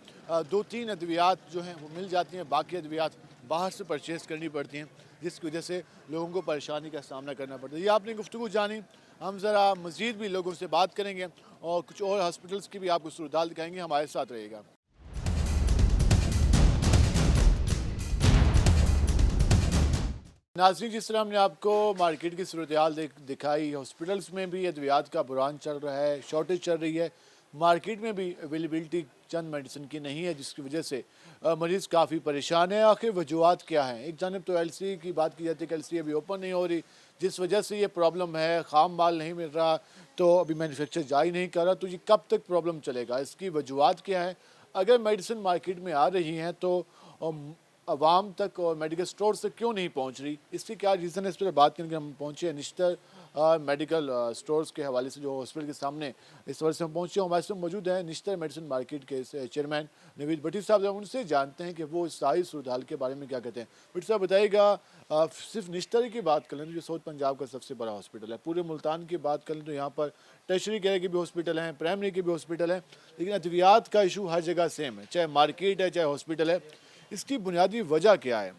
2-3 अद्वियात जो हैं वो मिल जाती हैं, बाकी अद्वियात बाहर से परचेज़ करनी पड़ती हैं, जिसकी वजह से लोगों को परेशानी का सामना करना पड़ता है। ये आपने गुफ्तगू जानी। हम ज़रा मज़ीद भी लोगों से बात करेंगे और कुछ और हॉस्पिटल्स की भी आपको सूरत हाल दिखाएंगे। हमारे साथ रहिएगा। नाज़रीन, जिस तरह हमने आपको मार्केट की सूरत हाल दिखाई, हॉस्पिटल्स में भी अद्वियात का बुरान चल रहा है, शॉर्टेज चल रही है, मार्केट में भी अवेलेबिलिटी चंद मेडिसिन की नहीं है, जिसकी वजह से मरीज़ काफ़ी परेशान है। आखिर वजूहत क्या हैं? एक जानब तो LC की बात की जाती है कि LC अभी ओपन नहीं हो रही, जिस वजह से ये प्रॉब्लम है, ख़ाम माल नहीं मिल रहा, तो अभी मैन्युफैक्चर जारी नहीं कर रहा, तो ये कब तक प्रॉब्लम चलेगा? इसकी वजूहत क्या हैं? अगर मेडिसिन मार्केट में आ रही हैं तो आवाम तक और मेडिकल स्टोर तक क्यों नहीं पहुंच रही? इसकी क्या रीज़न है? इस पर बात करने के हम पहुंचे हैं निश्तर मेडिकल स्टोर्स के हवाले से, जो हॉस्पिटल के सामने इस वजह से हम पहुंचे। हमारे साथ मौजूद हैं निश्तर मेडिसिन मार्केट के चेयरमैन नवीद भट्टी साहब। हम उनसे जानते हैं कि वो इस सारी सूरत हाल के बारे में क्या कहते हैं। भट्टी साहब बताइएगा, सिर्फ निश्तर की बात कर लें तो जो साउथ पंजाब का सबसे बड़ा हॉस्पिटल है, पूरे मुल्तान की बात कर लें तो यहाँ पर टर्शरी केयर के भी हॉस्पिटल हैं, प्राइमरी के भी हॉस्पिटल हैं, लेकिन अद्वियात का इशू हर जगह सेम है, चाहे मार्केट है चाहे हॉस्पिटल है। इसकी बुनियादी वजह क्या है?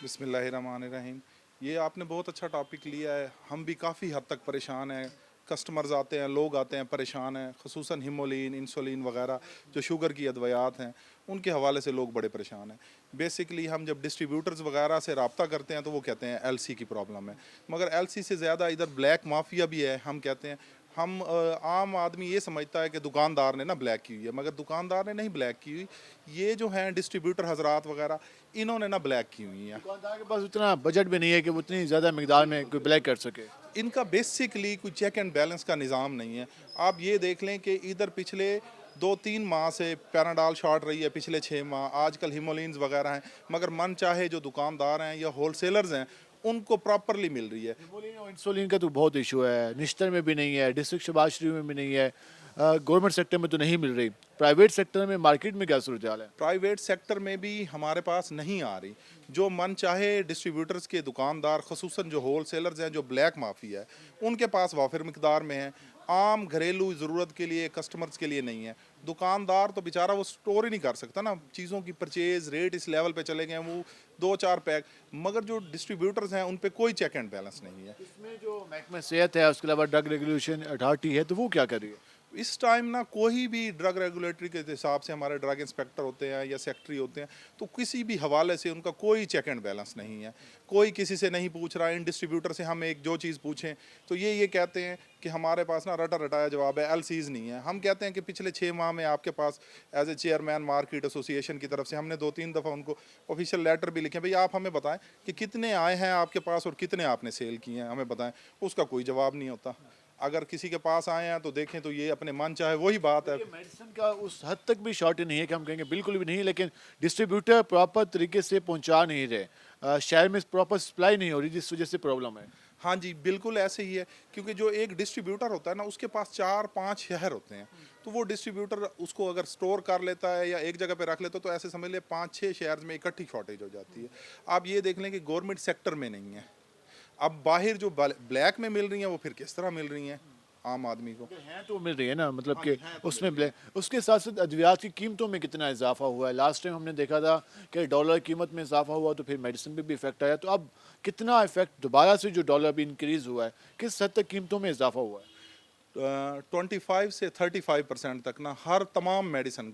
बिस्मिल्लाहिर्रहमानिर्रहीम। ये आपने बहुत अच्छा टॉपिक लिया है। हम भी काफ़ी हद तक परेशान हैं, कस्टमर्स आते हैं, लोग आते हैं परेशान हैं, ख़ुसूसन हिमोलिन, इंसुलिन वगैरह जो शुगर की अद्वियात हैं, उनके हवाले से लोग बड़े परेशान हैं। बेसिकली हम जब डिस्ट्रीब्यूटर्स वगैरह से रब्ता करते हैं तो वो कहते हैं LC की प्रॉब्लम है, मगर LC से ज़्यादा इधर ब्लैक माफिया भी है। हम कहते हैं, हम आम आदमी ये समझता है कि दुकानदार ने ना ब्लैक की हुई है, मगर दुकानदार ने नहीं ब्लैक की हुई, ये जो हैं डिस्ट्रीब्यूटर हजरात वगैरह, इन्होंने ना ब्लैक की हुई हैं। दुकानदार के पास उतना बजट भी नहीं है कि वो उतनी ज़्यादा मिकदार में कोई ब्लैक कर सके। इनका बेसिकली कोई चेक एंड बैलेंस का निज़ाम नहीं है। आप ये देख लें कि इधर पिछले 2-3 माह से पैराडाल शॉर्ट रही है, पिछले 6 माह, आजकल हिमोलिन्स वगैरह हैं, मगर मन चाहे जो दुकानदार हैं या होलसेलर्स हैं उनको प्रॉपरली मिल रही है। इंसुलिन का तो बहुत इशू है, निश्तर में भी नहीं है, डिस्ट्रिक्ट शहबाज शरीफ में भी नहीं है, गवर्नमेंट सेक्टर में तो नहीं मिल रही। प्राइवेट सेक्टर में, मार्केट में क्या सूरत हाल है? प्राइवेट सेक्टर में भी हमारे पास नहीं आ रही। जो मन चाहे डिस्ट्रीब्यूटर्स के दुकानदार, खसूसन जो होलसेलर्स हैं, जो ब्लैक माफिया है, उनके पास वाफिर मिकदार में है। आम घरेलू ज़रूरत के लिए कस्टमर्स के लिए नहीं है। दुकानदार तो बेचारा वो स्टोर ही नहीं कर सकता ना, चीज़ों की परचेज रेट इस लेवल पे चले गए हैं, वो 2-4 पैक, मगर जो डिस्ट्रीब्यूटर्स हैं उन पे कोई चेक एंड बैलेंस नहीं है। इसमें जो महकमा सेहत है, उसके अलावा ड्रग रेगुलेशन अथॉरिटी है, तो वो क्या कर रही है? इस टाइम ना कोई भी ड्रग रेगुलेटरी के हिसाब से हमारे ड्रग इंस्पेक्टर होते हैं या सेक्रेटरी होते हैं, तो किसी भी हवाले से उनका कोई चेक एंड बैलेंस नहीं है। कोई किसी से नहीं पूछ रहा है। इन डिस्ट्रीब्यूटर से हम एक जो चीज़ पूछें तो ये कहते हैं कि हमारे पास ना रटा रटाया जवाब है, LCs नहीं है। हम कहते हैं कि पिछले 6 माह में आपके पास as a chairman market association की तरफ से हमने 2-3 दफ़ा उनको ऑफिशियल लेटर भी लिखे, भाई आप हमें बताएं कि कितने आए हैं आपके पास और कितने आपने सेल किए हैं, हमें बताएं। उसका कोई जवाब नहीं होता। अगर किसी के पास आए हैं तो देखें तो ये अपने मन चाहे, वही बात है। मेडिसिन का उस हद तक भी शॉर्टेज नहीं है कि हम कहेंगे बिल्कुल भी नहीं, लेकिन डिस्ट्रीब्यूटर प्रॉपर तरीके से पहुंचा नहीं रहे, शहर में प्रॉपर सप्लाई नहीं हो रही, जिस वजह से प्रॉब्लम है। हाँ जी, बिल्कुल ऐसे ही है, क्योंकि जो एक डिस्ट्रीब्यूटर होता है ना, उसके पास 4-5 शहर होते हैं, तो वो डिस्ट्रीब्यूटर उसको अगर स्टोर कर लेता है या एक जगह पे रख लेता है तो ऐसे समझ ले 5-6 शहर में इकट्ठी शॉर्टेज हो जाती है। आप ये देख लें कि गवर्नमेंट सेक्टर में नहीं है। अब बाहर जो ब्लैक में मिल रही हैं वो फिर किस तरह मिल रही हैं आम आदमी को? हैं तो मिल रही है ना, मतलब कि उसमें उसके साथ साथ अद्वियात की कीमतों में कितना इजाफा हुआ है। लास्ट टाइम हमने देखा था कि डॉलर कीमत में इजाफा हुआ तो फिर मेडिसिन पे भी इफेक्ट आया, तो अब कितना इफेक्ट दोबारा से जो डॉलर भी इंक्रीज़ हुआ है, किस हद तक कीमतों में इजाफा हुआ है? 25 से 35% तक ना, हर तमाम मेडिसिन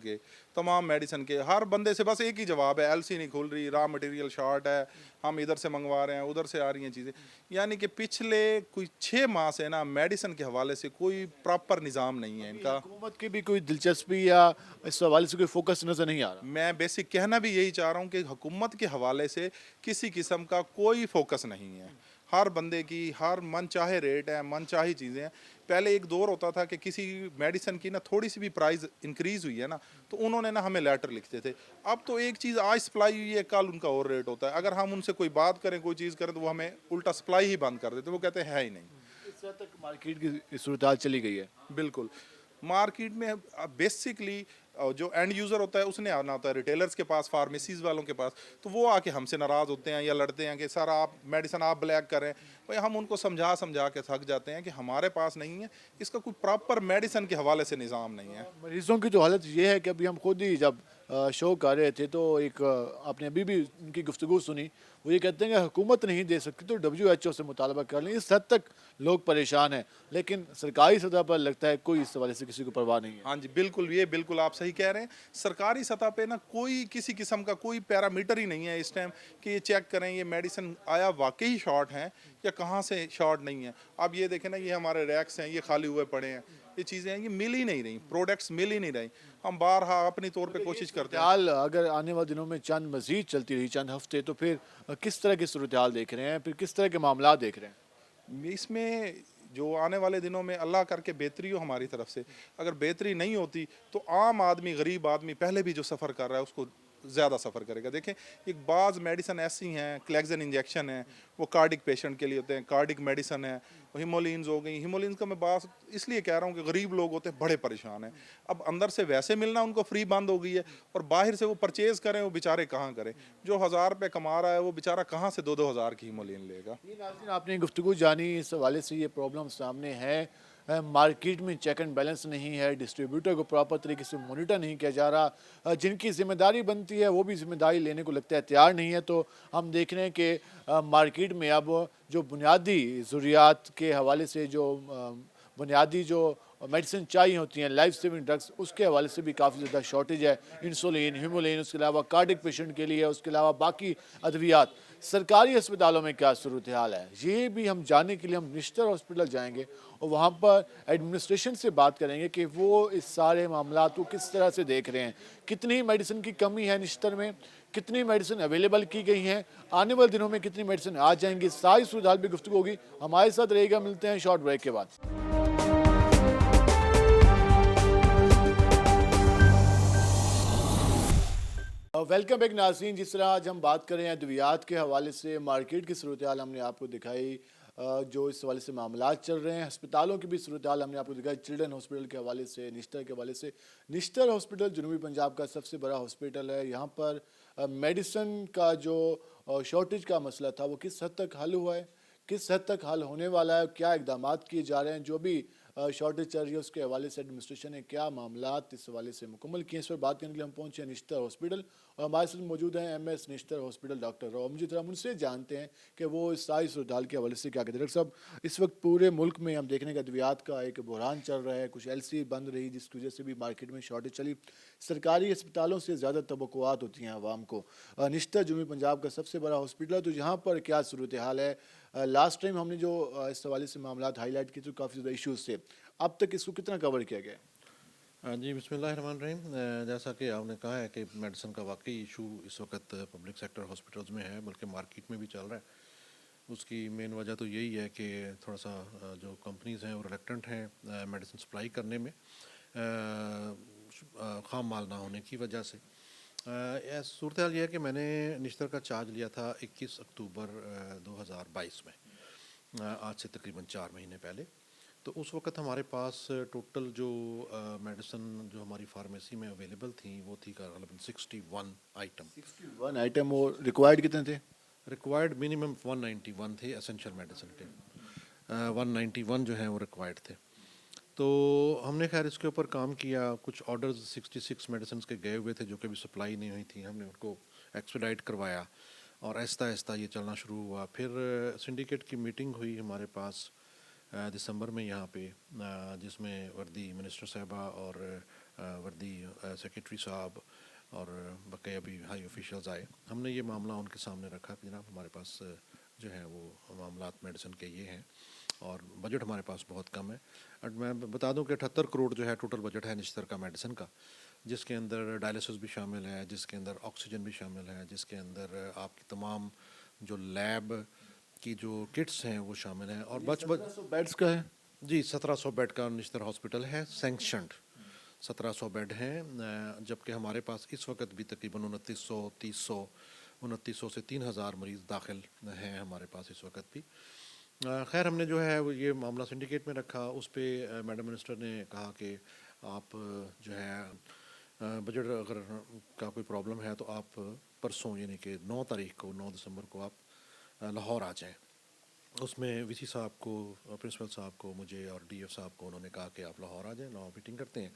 के हर बंदे से बस एक ही जवाब है, LC नहीं खुल रही, रॉ मटेरियल शॉर्ट है, हम इधर से मंगवा रहे हैं, उधर से आ रही हैं चीज़ें। यानी कि पिछले कोई 6 माह से ना मेडिसिन के हवाले से कोई प्रॉपर निज़ाम नहीं है इनका। हुकूमत की भी कोई दिलचस्पी या इस हवाले से कोई फोकस नज़र नहीं आ रहा। मैं बेसिक कहना भी यही चाह रहा हूँ कि हुकूमत के हवाले से किसी किस्म का कोई फोकस नहीं है। हर बंदे की हर मन चाहे रेट है, मन चाहे चीज़ें हैं। पहले एक दौर होता था कि किसी मेडिसिन की ना थोड़ी सी भी प्राइस इंक्रीज़ हुई है ना, तो उन्होंने ना हमें लेटर लिखते थे। अब तो एक चीज़ आज सप्लाई हुई है, कल उनका और रेट होता है। अगर हम उनसे कोई बात करें, कोई चीज़ करें, तो वो हमें उल्टा सप्लाई ही बंद कर देते, वो कहते हैं ही नहीं। इस हद तक मार्केट की सूरत हाल चली गई है। बिल्कुल, मार्केट में बेसिकली जो एंड यूज़र होता है उसने आना होता है रिटेलर्स के पास, फार्मेसीज़ वालों के पास, तो वो आके हमसे नाराज़ होते हैं या लड़ते हैं कि सर आप मेडिसिन आप ब्लैक करें। भाई हम उनको समझा के थक जाते हैं कि हमारे पास नहीं है, इसका कोई प्रॉपर मेडिसिन के हवाले से निज़ाम नहीं है। मरीजों की तो हालत ये है कि अभी हम खुद ही जब शो कर रहे थे तो एक आपने अभी भी उनकी गुफ्तगू सुनी, वो ये कहते हैं कि हुकूमत नहीं दे सकती तो WHO से मुतालबा कर लें। इस हद तक लोग परेशान हैं, लेकिन सरकारी सतह पर लगता है कोई इस हवाले से किसी को परवाह नहीं है। हाँ जी, बिल्कुल, ये बिल्कुल आप सही कह रहे हैं। सरकारी सतह पे ना कोई किसी किस्म का कोई पैरामीटर ही नहीं है इस टाइम कि ये चेक करें ये मेडिसिन आया वाकई शॉर्ट हैं या कहाँ से शॉर्ट नहीं है। अब ये देखें ना, ये हमारे रैक्स हैं, ये खाली हुए पड़े हैं, ये चीज़ें हैं, ये मिल ही नहीं रही, प्रोडक्ट्स मिल ही नहीं रही। हम बारहा अपनी तौर पे कोशिश करते हैं। हाल अगर आने वाले दिनों में चंद मजीद चलती रही, चंद हफ्ते, तो फिर किस तरह की सूरत हाल देख रहे हैं, फिर किस तरह के मामला देख रहे हैं? इसमें जो आने वाले दिनों में अल्लाह करके बेहतरी हो हमारी तरफ से, अगर बेहतरी नहीं होती तो आम आदमी, गरीब आदमी पहले भी जो सफ़र कर रहा है उसको ज़्यादा सफ़र करेगा। देखें, एक बाज़ मेडिसिन ऐसी हैं, क्लेक्सन इंजेक्शन है, वो कार्डिक पेशेंट के लिए होते हैं, कार्डिक मेडिसिन है, हीमोलिन्स हो गई। हीमोलिन्स का मैं बात इसलिए कह रहा हूँ कि गरीब लोग होते हैं बड़े परेशान हैं। अब अंदर से वैसे मिलना उनको फ्री बंद हो गई है, और बाहर से वो परचेज़ करें, वो बेचारे कहाँ करें? जो 1000 रुपये कमा रहा है वो बेचारा कहाँ से 2-2 हज़ार की हीमोलिन लेगा? आपने गुफ्तगू जानी, इस हवाले से ये प्रॉब्लम सामने है। मार्केट में चेक एंड बैलेंस नहीं है, डिस्ट्रीब्यूटर को प्रॉपर तरीके से मॉनिटर नहीं किया जा रहा, जिनकी जिम्मेदारी बनती है वो भी जिम्मेदारी लेने को लगता है तैयार नहीं है। तो हम देख रहे हैं कि मार्केट में अब जो बुनियादी ज़रूरियात के हवाले से जो बुनियादी जो मेडिसिन चाहिए होती हैं, लाइफ सेविंग ड्रग्स, उसके हवाले से भी काफ़ी ज़्यादा शॉर्टेज है। इंसुलिन, हीमोलिन, उसके अलावा कार्डिक पेशेंट के लिए, उसके अलावा बाकी अद्वियात। सरकारी अस्पतालों में क्या सूरत हाल है, ये भी हम जानने के लिए हम निश्तर हॉस्पिटल जाएंगे और वहाँ पर एडमिनिस्ट्रेशन से बात करेंगे कि वो इस सारे मामला को किस तरह से देख रहे हैं, कितनी मेडिसिन की कमी है निश्तर में, कितनी मेडिसिन अवेलेबल की गई हैं, आने वाले दिनों में कितनी मेडिसिन आ जाएंगी, सारी सूरत हाल भी गुफ्तगू होगी। हमारे साथ रहेगा, मिलते हैं शॉर्ट ब्रेक के बाद। वेलकम बैक नाज़रीन। जिस तरह आज हम बात कर रहे हैं अद्वियात के हवाले से, मार्केट की सूरत हाल हमने आपको दिखाई, जो इस हवाले से मामलात चल रहे हैं। अस्पतालों की भी सूरत हाल हमने आपको दिखाई, चिल्ड्रन हॉस्पिटल के हवाले से, निश्तर के हवाले से। निश्तर हॉस्पिटल जनूबी पंजाब का सबसे बड़ा हॉस्पिटल है। यहाँ पर मेडिसिन का जो शॉर्टेज का मसला था वो किस हद तक हल हुआ है, किस हद तक हल होने वाला है, क्या इकदाम किए जा रहे हैं, जो भी शॉर्टेज चल रही है उसके हवाले से एडमिनिस्ट्रेशन ने क्या मामलात इस हवाले से मुकम्मल किए, इस पर बात करने के लिए हम पहुंचे हैं निश्तर हॉस्पिटल और हमारे साथ मौजूद हैं MS Nishtar hospital doctor Romjeet Ram. उनसे जानते हैं कि वो इस सारी सूरत हाल के हवाले से क्या कहते हैं। डॉक्टर साहब, इस वक्त पूरे मुल्क में हम देखने का अद्वियात का एक बहरान चल रहा है, कुछ LC बंद रही जिसकी वजह से भी मार्केट में शॉर्टेज चली। सरकारी अस्पतालों से ज़्यादा तवक्कुआत होती हैं आवाम को। निश्तर जनूबी पंजाब का सबसे बड़ा हॉस्पिटल है, तो यहाँ पर क्या सूरत हाल है? लास्ट टाइम हमने जो इस हवाले से मामलात हाईलाइट किए तो काफ़ी ज़्यादा इशूज़ थे, अब तक इसको कितना कवर किया गया? हाँ जी, बिस्मिल्लाहिर्रहमानिर्रहीम। जैसा कि आपने कहा है कि मेडिसिन का वाकई इशू इस वक्त पब्लिक सेक्टर हॉस्पिटल्स में है, बल्कि मार्केट में भी चल रहा है। उसकी मेन वजह तो यही है कि थोड़ा सा जो कंपनीज़ हैं वो रिलेक्टेंट हैं मेडिसिन सप्लाई करने में, ख़ाम माल ना होने की वजह से। सूरत हाल ये है कि मैंने निश्तर का चार्ज लिया था 21 अक्टूबर 2022 में, आज से तकरीबन 4 महीने पहले। तो उस वक्त हमारे पास टोटल जो मेडिसिन जो हमारी फार्मेसी में अवेलेबल थी वो थी तकरीबन 61 आइटम। 61 आइटम, और रिक्वायर्ड कितने थे? रिक्वायर्ड मिनिमम 191 थे एसेंशियल मेडिसिन के, 191 जो हैं वो रिक्वायर्ड थे। तो हमने खैर इसके ऊपर काम किया। कुछ ऑर्डर्स 66 मेडिसिन के गए हुए थे जो कि अभी सप्लाई नहीं हुई थी, हमने उनको एक्सपेडाइट करवाया और आहिस्ता आहिस्ता ये चलना शुरू हुआ। फिर सिंडिकेट की मीटिंग हुई हमारे पास दिसंबर में यहाँ पे, जिसमें वर्दी मिनिस्टर साहबा और वर्दी सेक्रेटरी साहब और बकाया भी हाई ऑफिशियल्स आए। हमने ये मामला उनके सामने रखा कि जनाब हमारे पास जो है वो मामलात मेडिसिन के ये हैं और बजट हमारे पास बहुत कम है। और मैं बता दूं कि 78 करोड़ जो है टोटल बजट है निश्तर का मेडिसिन का, जिसके अंदर डायलिसिस भी शामिल है, जिसके अंदर ऑक्सीजन भी शामिल है, जिसके अंदर आपकी तमाम जो लैब की जो किट्स हैं वो शामिल हैं। और 1700 बेड्स का है जी, 1700 बेड का निश्तर हॉस्पिटल है, सैंक्शनड 1700 बेड हैं, जबकि हमारे पास इस वक्त भी तकरीबन 2900 से 3000 मरीज़ दाखिल हैं हमारे पास इस वक्त भी। खैर हमने जो है वो ये मामला सिंडिकेट में रखा। उस पर मैडम मिनिस्टर ने कहा कि आप जो है बजट अगर का कोई प्रॉब्लम है तो आप परसों यानी कि 9 तारीख को 9 दिसंबर को आप लाहौर आ जाएं। उसमें VC साहब को, प्रिंसिपल साहब को, मुझे और DF साहब को उन्होंने कहा कि आप लाहौर आ जाएं, लाहौर मीटिंग करते हैं।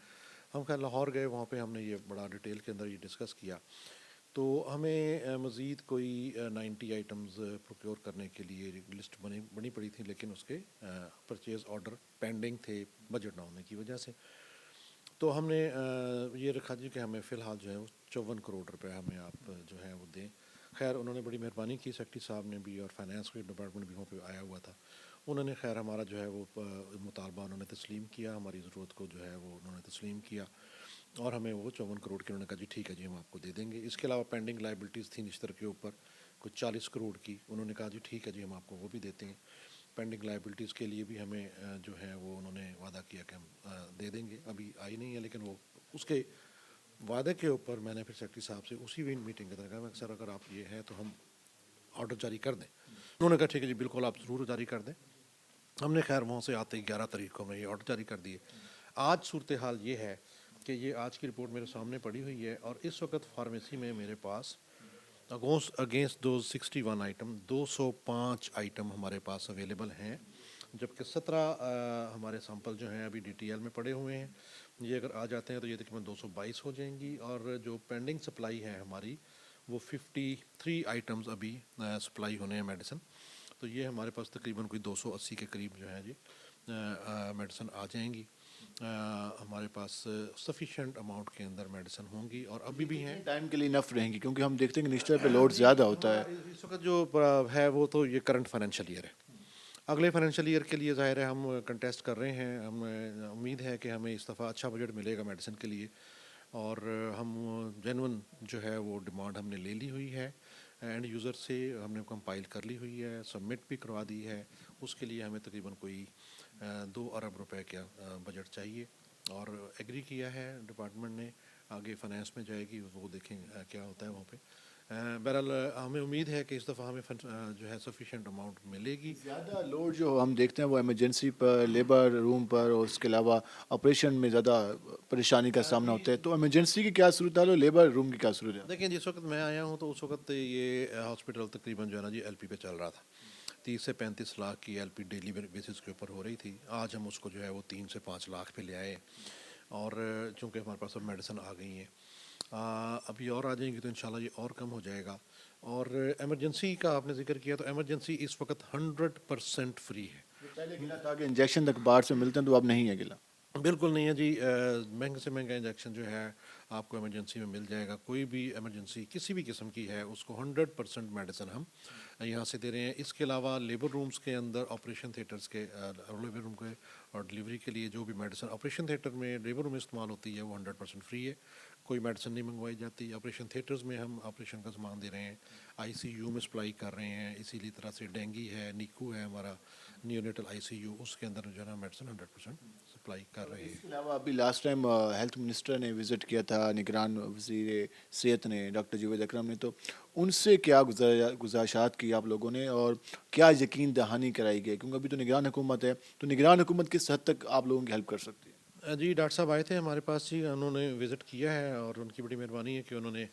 हम खैर लाहौर गए, वहाँ पे हमने ये बड़ा डिटेल के अंदर ये डिस्कस किया। तो हमें मज़ीद कोई 90 आइटम्स प्रोक्योर करने के लिए लिस्ट बनी पड़ी थी, लेकिन उसके परचेज़ ऑर्डर पेंडिंग थे बजट ना होने की वजह से। तो हमने ये रखा जी कि हमें फ़िलहाल जो है वो 54 करोड़ रुपए हमें आप जो है वो दें। खैर उन्होंने बड़ी मेहरबानी की, सेक्रेटरी साहब ने भी और फाइनेंस के डिपार्टमेंट भी वहाँ पे आया हुआ था। उन्होंने खैर हमारा जो है वो मुतालबा उन्होंने तस्लीम किया, हमारी ज़रूरत को जो है वो उन्होंने तस्लीम किया और हमें वो 54 करोड़ की उन्होंने कहा जी ठीक है जी हम आपको दे देंगे। इसके अलावा पेंडिंग लाइबिलिटीज़ थी निश्तर के ऊपर कुछ 40 करोड़ की, उन्होंने कहा जी ठीक है जी हम आपको वो भी देते हैं। पेंडिंग लाइबिलिटीज़ के लिए भी हमें जो है वो उन्होंने वादा किया कि हम दे देंगे, अभी आई नहीं है, लेकिन वो उसके वादे के ऊपर मैंने फिर सेक्रेटरी साहब से उसी मीटिंग के तरह कहा, मैं सर अगर आप ये है तो हम ऑर्डर जारी कर दें। उन्होंने कहा ठीक है जी बिल्कुल आप ज़रूर जारी कर दें। हमने खैर वहाँ से आते ही 11 तारीख को हमने ये ऑर्डर जारी कर दिए। आज सूरत हाल ये है कि ये आज की रिपोर्ट मेरे सामने पड़ी हुई है और इस वक्त फार्मेसी में मेरे पास अगेंस्ट दो 61 आइटम 205 आइटम हमारे पास अवेलेबल हैं, जबकि 17 हमारे सैंपल जो हैं अभी DTL में पड़े हुए हैं। ये अगर आ जाते हैं तो ये तकरीबन 222 हो जाएंगी और जो पेंडिंग सप्लाई है हमारी वो 53 आइटम्स अभी सप्लाई होने हैं मेडिसिन। तो ये हमारे पास तकरीबन कोई 280 के करीब जो है जी मेडिसिन आ जाएंगी। हमारे पास सफिशेंट अमाउंट के अंदर मेडिसिन होंगी और अभी भी हैं, टाइम के लिए इनफ रहेंगी, क्योंकि हम देखते हैं कि निश्तर पे लोड ज़्यादा होता है। इस वक्त जो है वो तो ये करंट फाइनेंशियल ईयर है, अगले फाइनेंशियल ईयर के लिए ज़ाहिर है हम कंटेस्ट कर रहे हैं। हम उम्मीद है कि हमें इस दफ़ा अच्छा बजट मिलेगा मेडिसिन के लिए और हम जेन्युइन जो है वो डिमांड हमने ले ली हुई है एंड यूज़र से, हमने कंपाइल कर ली हुई है, सबमिट भी करवा दी है। उसके लिए हमें तकरीबन कोई 2 अरब रुपए का बजट चाहिए और एग्री किया है डिपार्टमेंट ने। आगे फाइनेंस में जाएगी, वो देखें क्या होता है वहाँ पे। बहरहाल हमें उम्मीद है कि इस दफ़ा हमें जो है सफिशेंट अमाउंट मिलेगी। ज़्यादा लोड जो हम देखते हैं वो इमरजेंसी पर, लेबर रूम पर, और उसके अलावा ऑपरेशन में ज़्यादा परेशानी का सामना होता है। तो इमरजेंसी की क्या सूरत हाल है, लेबर रूम की क्या सूरत है? देखिए जिस वक्त मैं आया हूँ तो उस वक्त ये हॉस्पिटल तकरीबन जो है ना जी एलपी पे चल रहा था। 30 से 35 लाख की एलपी डेली बेसिस के ऊपर हो रही थी। आज हम उसको जो है वो 3 से 5 लाख पे ले आए, और चूँकि हमारे पास अब मेडिसिन आ गई हैं, अभी और आ जाएंगी तो इंशाल्लाह ये और कम हो जाएगा। और इमरजेंसी का आपने जिक्र किया, तो इमरजेंसी इस वक्त 100% फ्री है। पहले गिला था कि इंजेक्शन तक बाहर से मिलते हैं, तो अब नहीं है गिला। बिल्कुल नहीं है जी। महंगे से महंगा इंजेक्शन जो है आपको इमरजेंसी में मिल जाएगा। कोई भी इमरजेंसी किसी भी किस्म की है उसको 100% मेडिसिन हम यहाँ से दे रहे हैं। इसके अलावा लेबर रूम्स के अंदर ऑपरेशन थिएटर्स के लेबर रूम के और डिलीवरी के लिए जो भी मेडिसिन ऑपरेशन थिएटर में लेबर रूम में इस्तेमाल होती है वो 100% फ्री है। कोई मेडिसिन नहीं मंगवाई जाती। ऑपरेशन थिएटर्स में हम ऑपरेशन का सामान दे रहे हैं, आईसीयू में सप्लाई कर रहे हैं। इसीलिए तरह से डेंगी है, नीकू है हमारा नियोनेटल आईसीयू, उसके अंदर जो है ना मेडिसिन 100% सप्लाई कर रहे हैं। इसके अलावा अभी लास्ट टाइम हेल्थ मिनिस्टर ने विज़िट किया था, निगरान वज़ीर सेहत ने, डॉक्टर जावेद अकरम ने, तो उनसे क्या गुज़ारिशात की आप लोगों ने और क्या यकीन दहानी कराई गई? क्योंकि अभी तो निगरान हुकूमत है, तो निगरान हुकूमत किस हद तक आप लोगों की हेल्प कर सकती है? जी डॉक्टर साहब आए थे हमारे पास जी, उन्होंने विज़िट किया है और उनकी बड़ी मेहरबानी है कि उन्होंने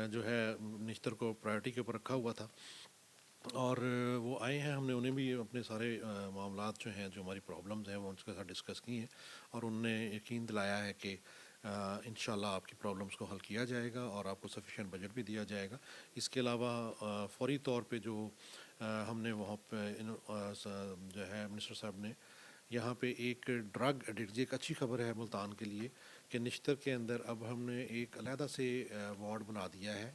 जो है निश्तर को प्रायोरिटी के ऊपर रखा हुआ था और वो आए हैं। हमने उन्हें भी अपने सारे मामलात जो हैं, जो हमारी प्रॉब्लम्स हैं, वो उनके साथ डिस्कस की हैं और उनने यकीन दिलाया है कि इंशाल्लाह आपकी प्रॉब्लम्स को हल किया जाएगा और आपको सफिशेंट बजट भी दिया जाएगा। इसके अलावा फौरी तौर पे जो हमने वहाँ पे जो है मिनिस्टर साहब ने यहाँ पे एक ड्रग एडिक्ट, एक अच्छी खबर है मुल्तान के लिए कि निश्तर के अंदर अब हमने एक अलहदा से वार्ड बना दिया है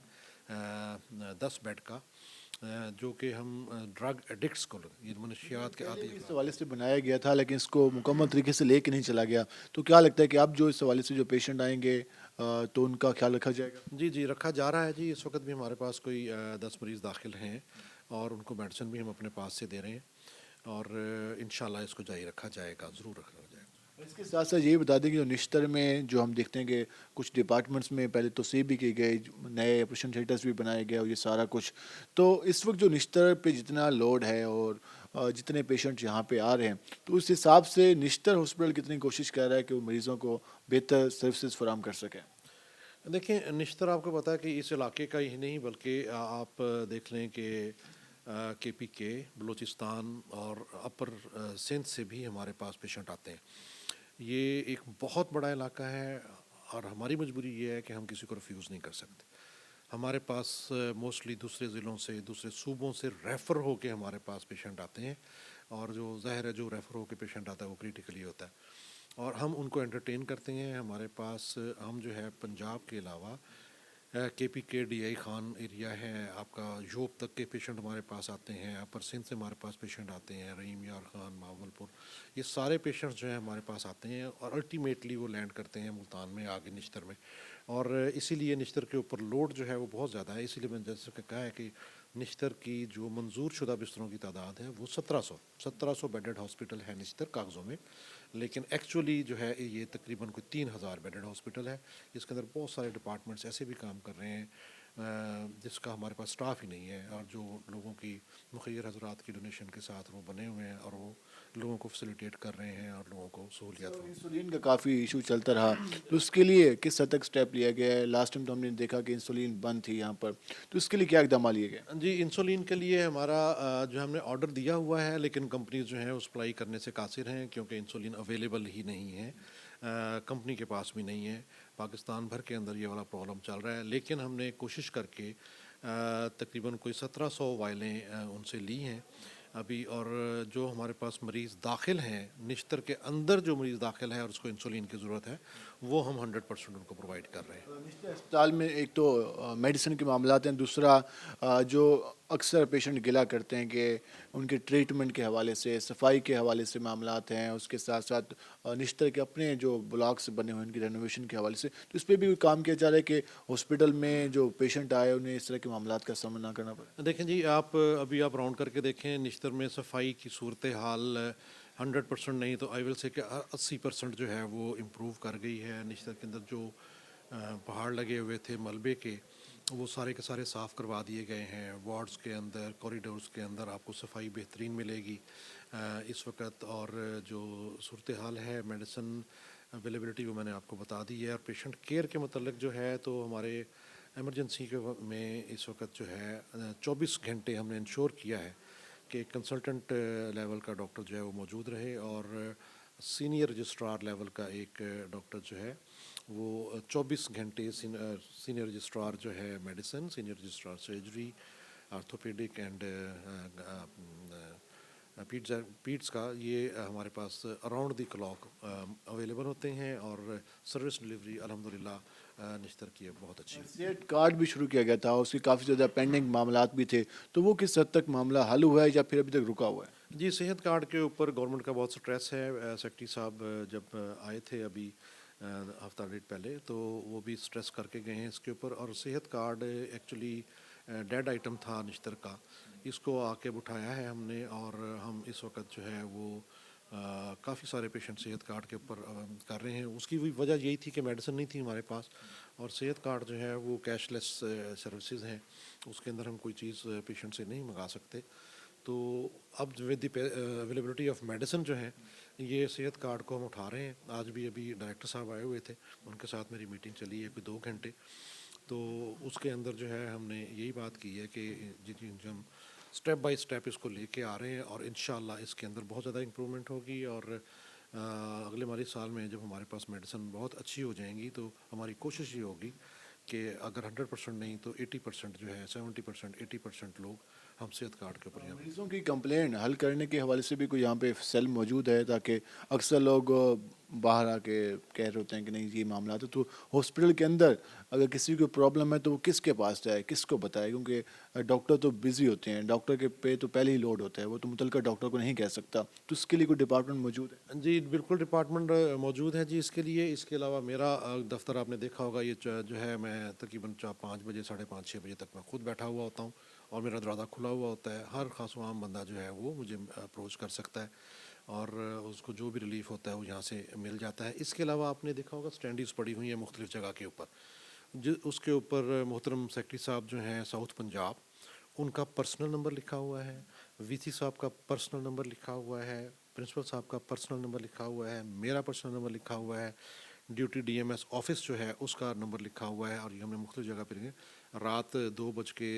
10 बेड का, जो कि हम ड्रग एडिक्ट्स को, ये मनशियात के आदि इस हवाले से बनाया गया था, लेकिन इसको मुकम्मल तरीके से लेके नहीं चला गया। तो क्या लगता है कि अब जो इस हवाले से जो पेशेंट आएंगे तो उनका ख्याल रखा जाएगा? जी जी रखा जा रहा है जी। इस वक्त भी हमारे पास कोई 10 मरीज़ दाखिल हैं और उनको मेडिसिन भी हम अपने पास से दे रहे हैं और इंशाल्लाह इसको जारी रखा जाएगा, ज़रूर रखा जाएगा। इसके साथ साथ ये बता दें कि जो निश्तर में जो हम देखते हैं कि कुछ डिपार्टमेंट्स में पहले तोसीब भी की गई, नए ऑपरेशन थिएटर्स भी बनाए गए और ये सारा कुछ, तो इस वक्त जो निश्तर पे जितना लोड है और जितने पेशेंट यहाँ पे आ रहे हैं, तो उस हिसाब से निश्तर हॉस्पिटल कितनी कोशिश कर रहा है कि वो मरीज़ों को बेहतर सर्विसेज फराहम कर सकें? देखिए निश्तर आपको पता है कि इस इलाके का ही नहीं बल्कि आप देख लें कि KPK, बलूचिस्तान और अपर सिंध से भी हमारे पास पेशेंट आते हैं। ये एक बहुत बड़ा इलाका है और हमारी मजबूरी ये है कि हम किसी को रिफ्यूज़ नहीं कर सकते। हमारे पास मोस्टली दूसरे ज़िलों से, दूसरे सूबों से रेफ़र हो के हमारे पास पेशेंट आते हैं और जो ज़ाहिर है जो रेफ़र हो के पेशेंट आता है वो क्रिटिकली होता है और हम उनको एंटरटेन करते हैं। हमारे पास हम जो है पंजाब के अलावा KPK DI खान एरिया है आपका, जोब तक के पेशेंट हमारे पास आते हैं, अपर सिंध से हमारे पास पेशेंट आते हैं, रहीम यार खान, मावलपुर, ये सारे पेशेंट्स जो हैं हमारे पास आते हैं और अल्टीमेटली वो लैंड करते हैं मुल्तान में आगे निश्तर में। और इसीलिए निश्तर के ऊपर लोड जो है वो बहुत ज़्यादा है। इसीलिए मैंने जैसे कहा है कि निश्तर की जो मंजूर शुदा बिस्तरों की तादाद है वो 1700 बेडेड हॉस्पिटल है निश्तर कागज़ों में, लेकिन एक्चुअली जो है ये तकरीबन कोई 3000 बेडेड हॉस्पिटल है। इसके अंदर बहुत सारे डिपार्टमेंट्स ऐसे भी काम कर रहे हैं जिसका हमारे पास स्टाफ ही नहीं है और जो लोगों की मुखिर हजरात की डोनेशन के साथ वो बने हुए हैं और वो लोगों को फैसिलिटेट कर रहे हैं और लोगों को सहूलियत। इंसुलिन का काफ़ी इशू चलता रहा, तो उसके लिए किस हद तक स्टेप लिया गया है? लास्ट टाइम तो हमने देखा कि इंसुलिन बंद थी यहाँ पर, तो इसके लिए क्या इकदाम लिए गए? जी इंसुलिन के लिए हमारा जो हमने ऑर्डर दिया हुआ है, लेकिन कंपनीज जो हैं वो सप्लाई करने से कासिर हैं क्योंकि इंसुलिन अवेलेबल ही नहीं है, कंपनी के पास भी नहीं है। पाकिस्तान भर के अंदर ये वाला प्रॉब्लम चल रहा है, लेकिन हमने कोशिश करके तकरीबन कोई 1700 वाइलें उनसे ली हैं अभी, और जो हमारे पास मरीज़ दाखिल हैं निश्तर के अंदर, जो मरीज़ दाखिल है और उसको इंसुलिन की ज़रूरत है, वो हम 100% उनको प्रोवाइड कर रहे हैं। निश्तर अस्पताल में एक तो मेडिसिन के मामलात हैं, दूसरा जो अक्सर पेशेंट गिला करते हैं कि उनके ट्रीटमेंट के हवाले से, सफाई के हवाले से मामलात हैं, उसके साथ साथ निश्तर के अपने जो ब्लॉक्स बने हुए हैं उनकी रेनोवेशन के हवाले से, तो इस पर भी काम किया जा रहा है कि हॉस्पिटल में जो पेशेंट आए उन्हें इस तरह के मामलात का सामना करना पड़े। देखें जी, अभी आप राउंड करके देखें निश्तर में सफाई की सूरत हाल 100% नहीं तो आई विल से कि 80% जो है वो इम्प्रूव कर गई है। निश्तर के अंदर जो पहाड़ लगे हुए थे मलबे के, वो सारे के सारे साफ़ करवा दिए गए हैं। वार्ड्स के अंदर, कॉरिडोर्स के अंदर आपको सफाई बेहतरीन मिलेगी इस वक्त। और जो सूरत हाल है मेडिसिन अवेलेबिलिटी वो मैंने आपको बता दी है। और पेशेंट केयर के मतलब जो है तो हमारे एमरजेंसी के में इस वक्त जो है 24 घंटे हमने इंश्योर किया है कि कंसल्टेंट लेवल का डॉक्टर जो है वो मौजूद रहे, और सीनियर रजिस्ट्रार लेवल का एक डॉक्टर जो है वो 24 घंटे सीनियर रजिस्ट्रार जो है medicine, senior registrar surgery, orthopaedic and पीड्स का, ये हमारे पास अराउंड द क्लॉक अवेलेबल होते हैं। और सर्विस डिलीवरी अल्हम्दुलिल्लाह निश्तर की बहुत अच्छी है। सेहत कार्ड भी शुरू किया गया था, उसकी काफ़ी ज़्यादा पेंडिंग मामलात भी थे, तो वो किस हद तक मामला हल हुआ है या फिर अभी तक रुका हुआ है? जी, सेहत कार्ड के ऊपर गवर्नमेंट का बहुत स्ट्रेस है। सेक्रेटरी साहब जब आए थे अभी हफ्ता डेढ़ पहले, तो वो भी स्ट्रेस करके गए हैं इसके ऊपर। और सेहत कार्ड एक्चुअली डेड आइटम था निश्तर का, इसको आके उठाया है हमने। और हम इस वक्त जो है वो काफ़ी सारे पेशेंट सेहत कार्ड के ऊपर कर रहे हैं। उसकी भी वजह यही थी कि मेडिसिन नहीं थी हमारे पास, और सेहत कार्ड जो है वो कैशलेस सर्विसेज हैं, उसके अंदर हम कोई चीज़ पेशेंट से नहीं मंगा सकते। तो अब with the availability of medicine जो है, ये सेहत कार्ड को हम उठा रहे हैं। आज भी अभी डायरेक्टर साहब आए हुए थे, उनके साथ मेरी मीटिंग चली है कोई 2 घंटे। तो उसके अंदर जो है हमने यही बात की है कि जो हम स्टेप बाय स्टेप इसको लेके आ रहे हैं, और इंशाल्लाह इसके अंदर बहुत ज़्यादा इम्प्रूवमेंट होगी। और अगले माली साल में जब हमारे पास मेडिसिन बहुत अच्छी हो जाएंगी, तो हमारी कोशिश ये होगी कि अगर 100% नहीं तो 80% जो है, 70%, 80% लोग हम सेहत कार्ड के ऊपर यहाँ। मरीजों की कंप्लेंट हल करने के हवाले से भी कोई यहाँ पे सेल मौजूद है, ताकि अक्सर लोग बाहर आके कह रहे होते हैं कि नहीं ये मामला तो हॉस्पिटल के अंदर अगर किसी को प्रॉब्लम है तो वो किसके पास जाए, किसको बताए, क्योंकि डॉक्टर तो बिजी होते हैं, डॉक्टर के पे तो पहले ही लोड होता है, वो तो मुतलका डॉक्टर को नहीं कह सकता। तो इसके लिए कोई डिपार्टमेंट मौजूद है? जी बिल्कुल, डिपार्टमेंट मौजूद है जी इसके लिए। इसके अलावा मेरा दफ्तर आपने देखा होगा, ये जो है मैं तकरीबन 5 बजे, 5:30, 6 बजे तक मैं खुद बैठा हुआ होता हूँ, और मेरा दरवाज़ा खुला हुआ होता है। हर खास आम बंदा जो है वो मुझे अप्रोच कर सकता है, और उसको जो भी रिलीफ होता है वो यहाँ से मिल जाता है। इसके अलावा आपने देखा होगा स्टैंडीज़ पड़ी हुई हैं मुख्तलिफ़ जगह के ऊपर, उसके ऊपर मोहतरम सेक्रेटरी साहब जो हैं साउथ पंजाब, उनका पर्सनल नंबर लिखा हुआ है, वीसी साहब का पर्सनल नंबर लिखा हुआ है, प्रिंसिपल साहब का पर्सनल नंबर लिखा हुआ है, मेरा पर्सनल नंबर लिखा हुआ है, ड्यूटी डीएमएस ऑफिस जो है उसका नंबर लिखा हुआ है। और ये हमने मुख्तलिफ़ जगह पर रात 2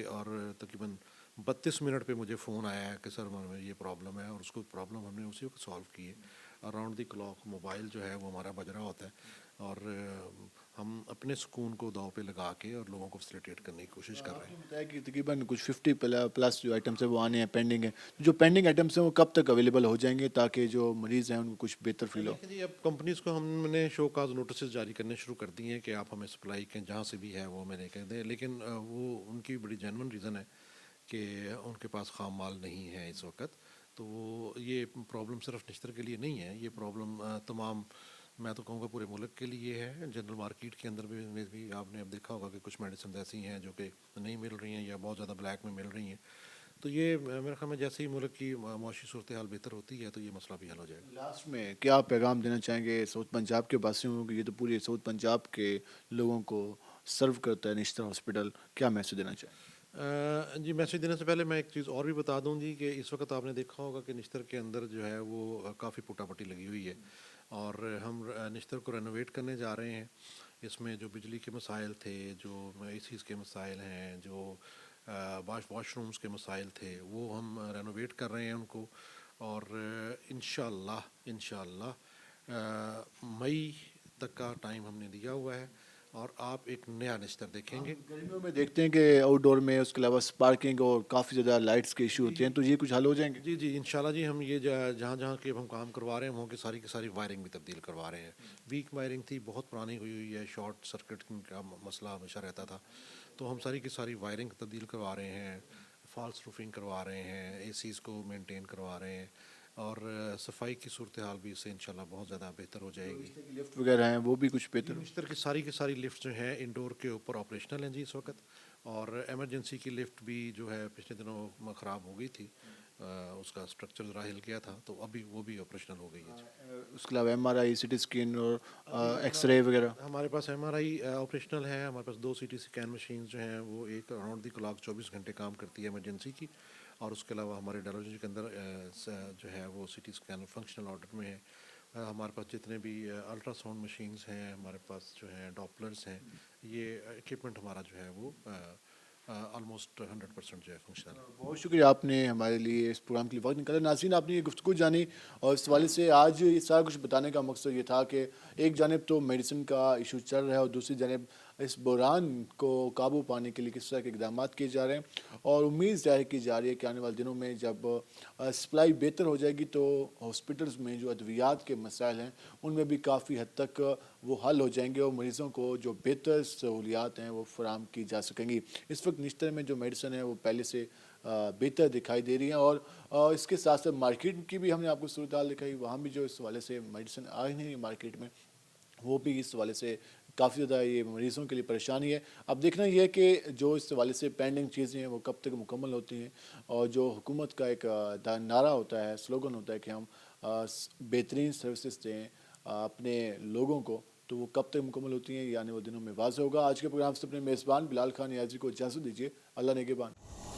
और तकरीबन 32 मिनट पे मुझे फ़ोन आया है कि सर ये प्रॉब्लम है, और उसको प्रॉब्लम हमने उसी वक्त सॉल्व की है। अराउंड द क्लॉक मोबाइल जो है वो हमारा बज रहा होता है, और हम अपने सुकून को दाव पे लगा के और लोगों को फैसिलिटेट करने की कोशिश कर रहे हैं। बताया कि तकरीबन कुछ 50 प्लस जो आइटम्स है वो आने हैं, पेंडिंग है। जो पेंडिंग आइटम्स हैं वो कब तक अवेलेबल हो जाएंगे, ताकि जो मरीज़ हैं उनको कुछ बेहतर फील हो? जी, अब कंपनीज़ को हमने शो काज नोटिस जारी करने शुरू कर दिए हैं कि आप हमें सप्लाई के जहाँ से भी है वो हमें कह दें, लेकिन वो उनकी बड़ी जेन्युइन रीज़न है कि उनके पास खाम माल नहीं है इस वक्त। तो वो ये प्रॉब्लम सिर्फ निश्तर के लिए नहीं है, ये प्रॉब्लम तमाम, मैं तो कहूँगा पूरे मुल्क के लिए है। जनरल मार्केट के अंदर भी आपने अब देखा होगा कि कुछ मेडिसिन ऐसी हैं जो कि नहीं मिल रही हैं या बहुत ज़्यादा ब्लैक में मिल रही हैं। तो ये मेरे ख्याल में जैसे ही मुल्क की माशी सूरत हाल बेहतर होती है तो ये मसला भी हल हो जाएगा। लास्ट में क्या पैगाम देना चाहेंगे साउथ पंजाब के वासियों को? ये तो पूरे साउथ पंजाब के लोगों को सर्व करता है निश्तर हॉस्पिटल, क्या मैसेज देना चाहें? जी, मैसेज देने से पहले मैं एक चीज़ और भी बता दूं जी कि इस वक्त आपने देखा होगा कि निश्तर के अंदर जो है वो काफ़ी पुटापटी लगी हुई है, और हम निश्तर को रेनोवेट करने जा रहे हैं। इसमें जो बिजली के मसाइल थे, जो एसीज़ के मसाइल हैं, जो वॉशरूम्स के मसाइल थे, वो हम रेनोवेट कर रहे हैं उनको। और इंशाल्लाह मई तक का टाइम हमने दिया हुआ है, और आप एक नया निश्तर देखेंगे। गर्मियों में देखते हैं कि आउटडोर में उसके अलावा स्पार्किंग और काफ़ी ज़्यादा लाइट्स के इशू होते हैं, तो ये कुछ हल हो जाएंगे? जी जी, इंशाल्लाह जी। हम ये जहाँ जहाँ के हम काम करवा रहे हैं वहाँ की सारी वायरिंग भी तब्दील करवा रहे हैं। वीक वायरिंग थी, बहुत पुरानी हुई है, शॉर्ट सर्किट का मसला हमेशा रहता था, तो हम सारी की सारी वायरिंग तब्दील करवा रहे हैं, फॉल्स रूफिंग करवा रहे हैं, एसीज़ को मेंटेन करवा रहे हैं, और सफाई की सूरत हाल भी इससे इंशाल्लाह बहुत ज़्यादा बेहतर हो जाएगी। लिफ्ट वगैरह हैं वो भी कुछ बेहतर? मिस्टर की सारी लिफ्ट जो हैं इंडोर के ऊपर ऑपरेशनल हैं जी इस वक्त। और एमरजेंसी की लिफ्ट भी जो है पिछले दिनों ख़राब हो गई थी, उसका स्ट्रक्चर ज़रा हिल गया था, तो अभी वो भी ऑपरेशनल हो गई है। उसके अलावा MRI, CT स्कैन और एक्सरे वगैरह? हमारे पास MRI ऑपरेशनल है, हमारे पास 2 CT स्कैन मशीन जो हैं वो एक अराउंड द क्लॉक 24 घंटे काम करती है इमरजेंसी की, और उसके अलावा हमारे डायलिसिस के अंदर जो है वो CT स्कैन फंक्शनल ऑर्डर में है। हमारे पास जितने भी अल्ट्रासाउंड मशीन्स हैं, हमारे पास जो हैं डॉपलर्स हैं, ये इक्विपमेंट हमारा जो है वो ऑलमोस्ट 100% जो है फंक्शनल है। बहुत शुक्रिया, आपने हमारे लिए इस प्रोग्राम के लिए वक्त निकाला। नाज़रीन, आपने ये गुफ्तगू जानी और इस हवाले से आज ये सारा कुछ बताने का मकसद ये था कि एक जानिब तो मेडिसिन का इशू चल रहा है और दूसरी जानिब इस बहरान को काबू पाने के लिए किस तरह के इकदाम किए जा रहे हैं, और उम्मीद ज़ाहिर की जा रही है कि आने वाले दिनों में जब सप्लाई बेहतर हो जाएगी तो हॉस्पिटल्स में जो अद्वियात के मसाइल हैं उनमें भी काफ़ी हद तक वो हल हो जाएंगे और मरीज़ों को जो बेहतर सहूलियात हैं वो फराहम की जा सकेंगी। इस वक्त निश्तर में जो मेडिसिन है वो पहले से बेहतर दिखाई दे रही हैं, और इसके साथ साथ मार्केट की भी हमने आपको सूरत हाल दिखाई, वहाँ भी जो इस हवाले से मेडिसिन आ रही है मार्केट में, वो भी इस हवाले से काफ़ी ज़्यादा ये मरीज़ों के लिए परेशानी है। अब देखना ये है कि जो इस हवाले से पेंडिंग चीज़ें हैं वो कब तक मुकम्मल होती हैं, और जो हुकूमत का एक नारा होता है, स्लोगन होता है कि हम बेहतरीन सर्विसेज दें अपने लोगों को, तो वो कब तक मुकम्मल होती हैं ये आने वाले दिनों में वाज़ेह होगा। आज के प्रोग्राम से अपने मेज़बान बिलाल खान याजी को इजाज़त दीजिए। अल्लाह निगहबान।